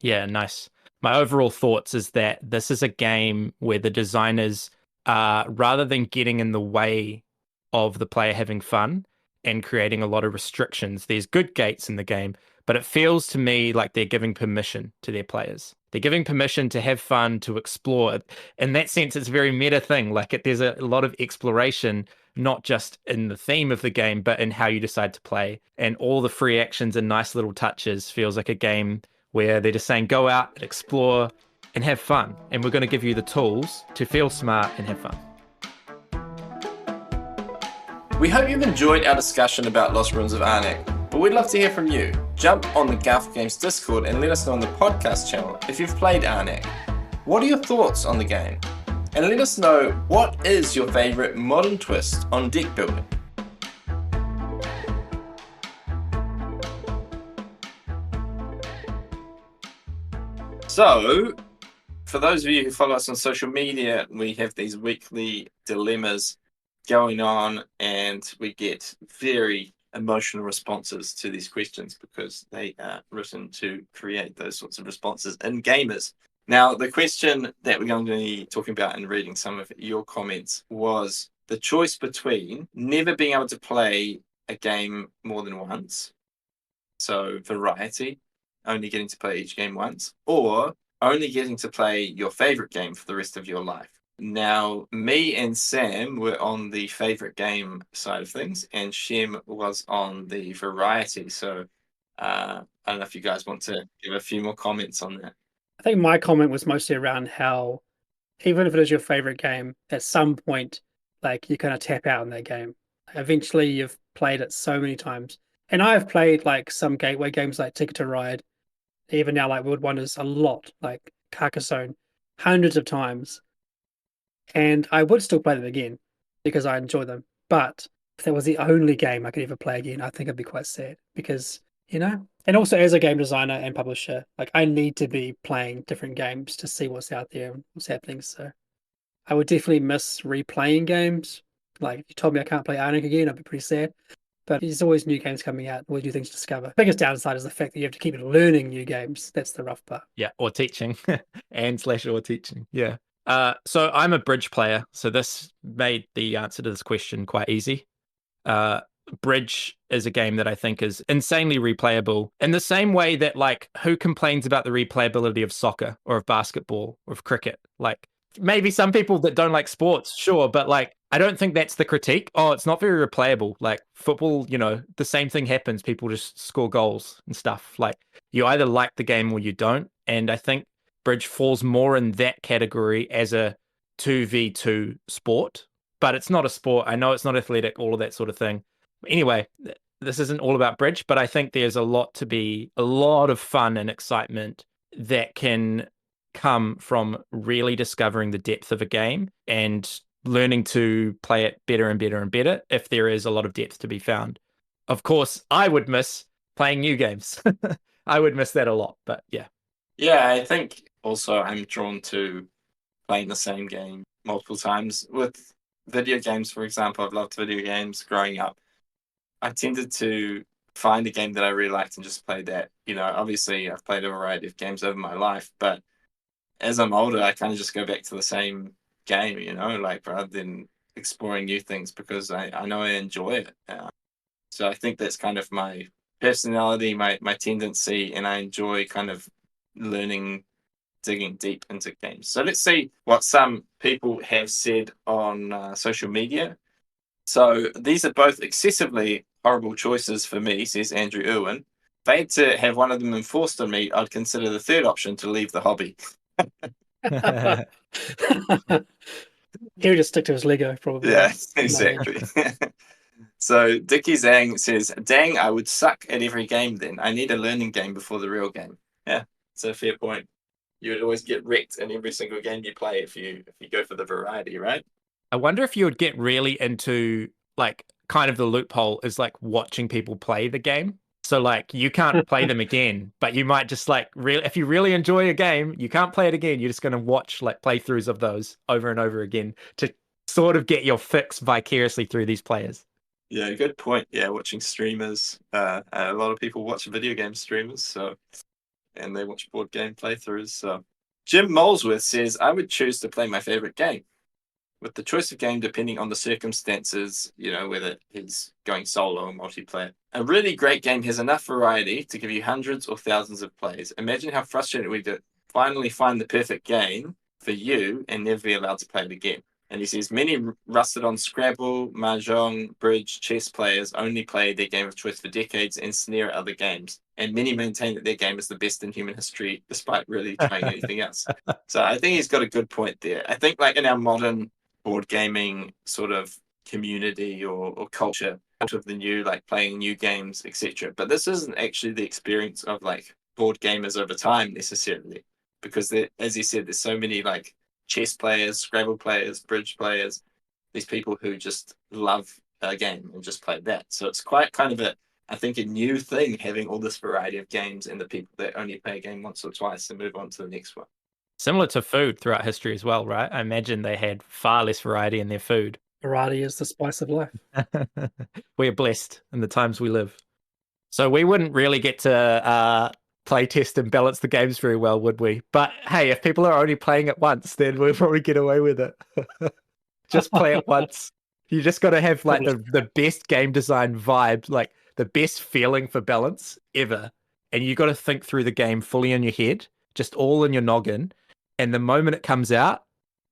Yeah, nice. My overall thoughts is that this is a game where the designers, rather than getting in the way of the player having fun and creating a lot of restrictions, there's good gates in the game, but it feels to me like they're giving permission to their players. They're giving permission to have fun, to explore. In that sense, it's a very meta thing. Like there's a lot of exploration, not just in the theme of the game, but in how you decide to play. And all the free actions and nice little touches feels like a game where they're just saying, go out and explore and have fun. And we're going to give you the tools to feel smart and have fun. We hope you've enjoyed our discussion about Lost Ruins of Arnak, but we'd love to hear from you. Jump on the Garphill Games Discord and let us know on the podcast channel if you've played Arnak. What are your thoughts on the game? And let us know what is your favourite modern twist on deck building. So, for those of you who follow us on social media, we have these weekly dilemmas going on, and we get very emotional responses to these questions because they are written to create those sorts of responses in gamers. Now, the question that we're going to be talking about and reading some of your comments was the choice between never being able to play a game more than once, so variety, only getting to play each game once, or only getting to play your favorite game for the rest of your life. Now, me and Sam were on the favorite game side of things, and Shem was on the variety. So I don't know if you guys want to give a few more comments on that. I think my comment was mostly around how, even if it is your favorite game, at some point, like you kind of tap out in that game. Eventually, you've played it so many times, and I have played like some gateway games like Ticket to Ride, even now like World Wonders a lot, like Carcassonne, hundreds of times, and I would still play them again because I enjoy them. But if that was the only game I could ever play again, I think I'd be quite sad because, and also as a game designer and publisher, like I need to be playing different games to see what's out there and what's happening. So I would definitely miss replaying games. Like if you told me I can't play Arnak again, I'd be pretty sad. But there's always new games coming out, always new things to discover. Biggest downside is the fact that you have to keep learning new games. That's the rough part. Yeah, or teaching, or teaching. Yeah. So I'm a bridge player, so this made the answer to this question quite easy. Bridge is a game that I think is insanely replayable in the same way that, like, who complains about the replayability of soccer or of basketball or of cricket? Like, maybe some people that don't like sports, sure, but like, I don't think that's the critique. Oh, it's not very replayable. Like football, the same thing happens. People just score goals and stuff. Like, you either like the game or you don't. And I think bridge falls more in that category as a 2v2 sport, but it's not a sport. I know it's not athletic, all of that sort of thing. Anyway, this isn't all about bridge, but I think there's a lot of fun and excitement that can come from really discovering the depth of a game and learning to play it better and better and better if there is a lot of depth to be found. Of course, I would miss playing new games. I would miss that a lot, but yeah. Yeah, I think also I'm drawn to playing the same game multiple times. With video games, for example, I've loved video games growing up. I tended to find a game that I really liked and just play that. Obviously I've played a variety of games over my life, but as I'm older, I kind of just go back to the same game, like rather than exploring new things because I know I enjoy it. So I think that's kind of my personality, my tendency, and I enjoy kind of learning, digging deep into games. So let's see what some people have said on social media. So these are both excessively horrible choices for me, says Andrew Irwin. If I had to have one of them enforced on me, I'd consider the third option to leave the hobby. He would just stick to his Lego, probably. Yeah, exactly. So Dickie Zhang says, dang, I would suck at every game then. I need a learning game before the real game. Yeah, it's a fair point. You would always get wrecked in every single game you play if you go for the variety, right? I wonder if you would get really into, like, kind of the loophole is like watching people play the game. So like you can't play them again, but you might just like if you really enjoy a game, you can't play it again. You're just going to watch like playthroughs of those over and over again to sort of get your fix vicariously through these players. Yeah, good point. Yeah, watching streamers. A lot of people watch video game streamers, and they watch board game playthroughs. So Jim Molesworth says, I would choose to play my favorite game. With the choice of game depending on the circumstances, whether it's going solo or multiplayer. A really great game has enough variety to give you hundreds or thousands of plays. Imagine how frustrating we to finally find the perfect game for you and never be allowed to play it again. And he says, many rusted on Scrabble, Mahjong, Bridge, chess players only play their game of choice for decades and sneer at other games. And many maintain that their game is the best in human history, despite really trying anything else. So I think he's got a good point there. I think like in our modern board gaming sort of community or culture out of the new, like playing new games, etc. But this isn't actually the experience of like board gamers over time necessarily, because as you said, there's so many like chess players, Scrabble players, bridge players, these people who just love a game and just play that. So it's quite kind of I think a new thing having all this variety of games and the people that only play a game once or twice and move on to the next one. Similar to food throughout history as well, right? I imagine they had far less variety in their food. Variety is the spice of life. We're blessed in the times we live. So we wouldn't really get to play test and balance the games very well, would we? But hey, if people are only playing it once, then we'll probably get away with it. Just play it once. You just got to have like the best game design vibe, like the best feeling for balance ever. And you got to think through the game fully in your head, just all in your noggin. And the moment it comes out,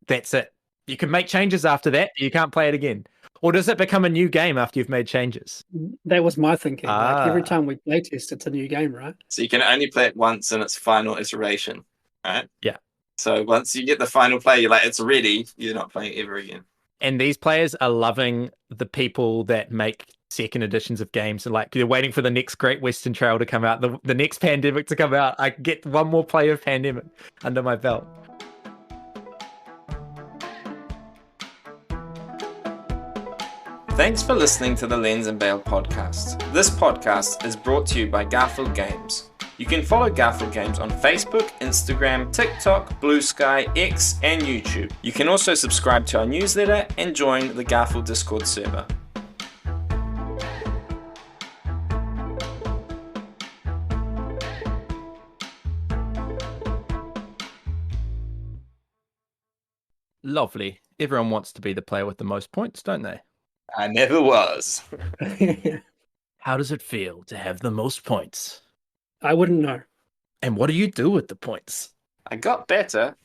that's it. You can make changes after that. You can't play it again. Or does it become a new game after you've made changes? That was my thinking. Like every Ah. time we playtest, it's a new game, right? So you can only play it once in its final iteration, right? Yeah. So once you get the final play, you're like, it's ready. You're not playing it ever again. And these players are loving the people that make second editions of games, and like they're waiting for the next Great Western Trail to come out, the next Pandemic to come out. I get one more play of Pandemic under my belt. Thanks for listening to the Lens and Bale podcast. This podcast is brought to you by Garphill Games. You can follow Garphill Games on Facebook, Instagram, TikTok, Blue Sky, X, and YouTube. You can also subscribe to our newsletter and join the Garphill Discord server. Lovely. Everyone wants to be the player with the most points, don't they? I never was. How does it feel to have the most points? I wouldn't know. And what do you do with the points? I got better.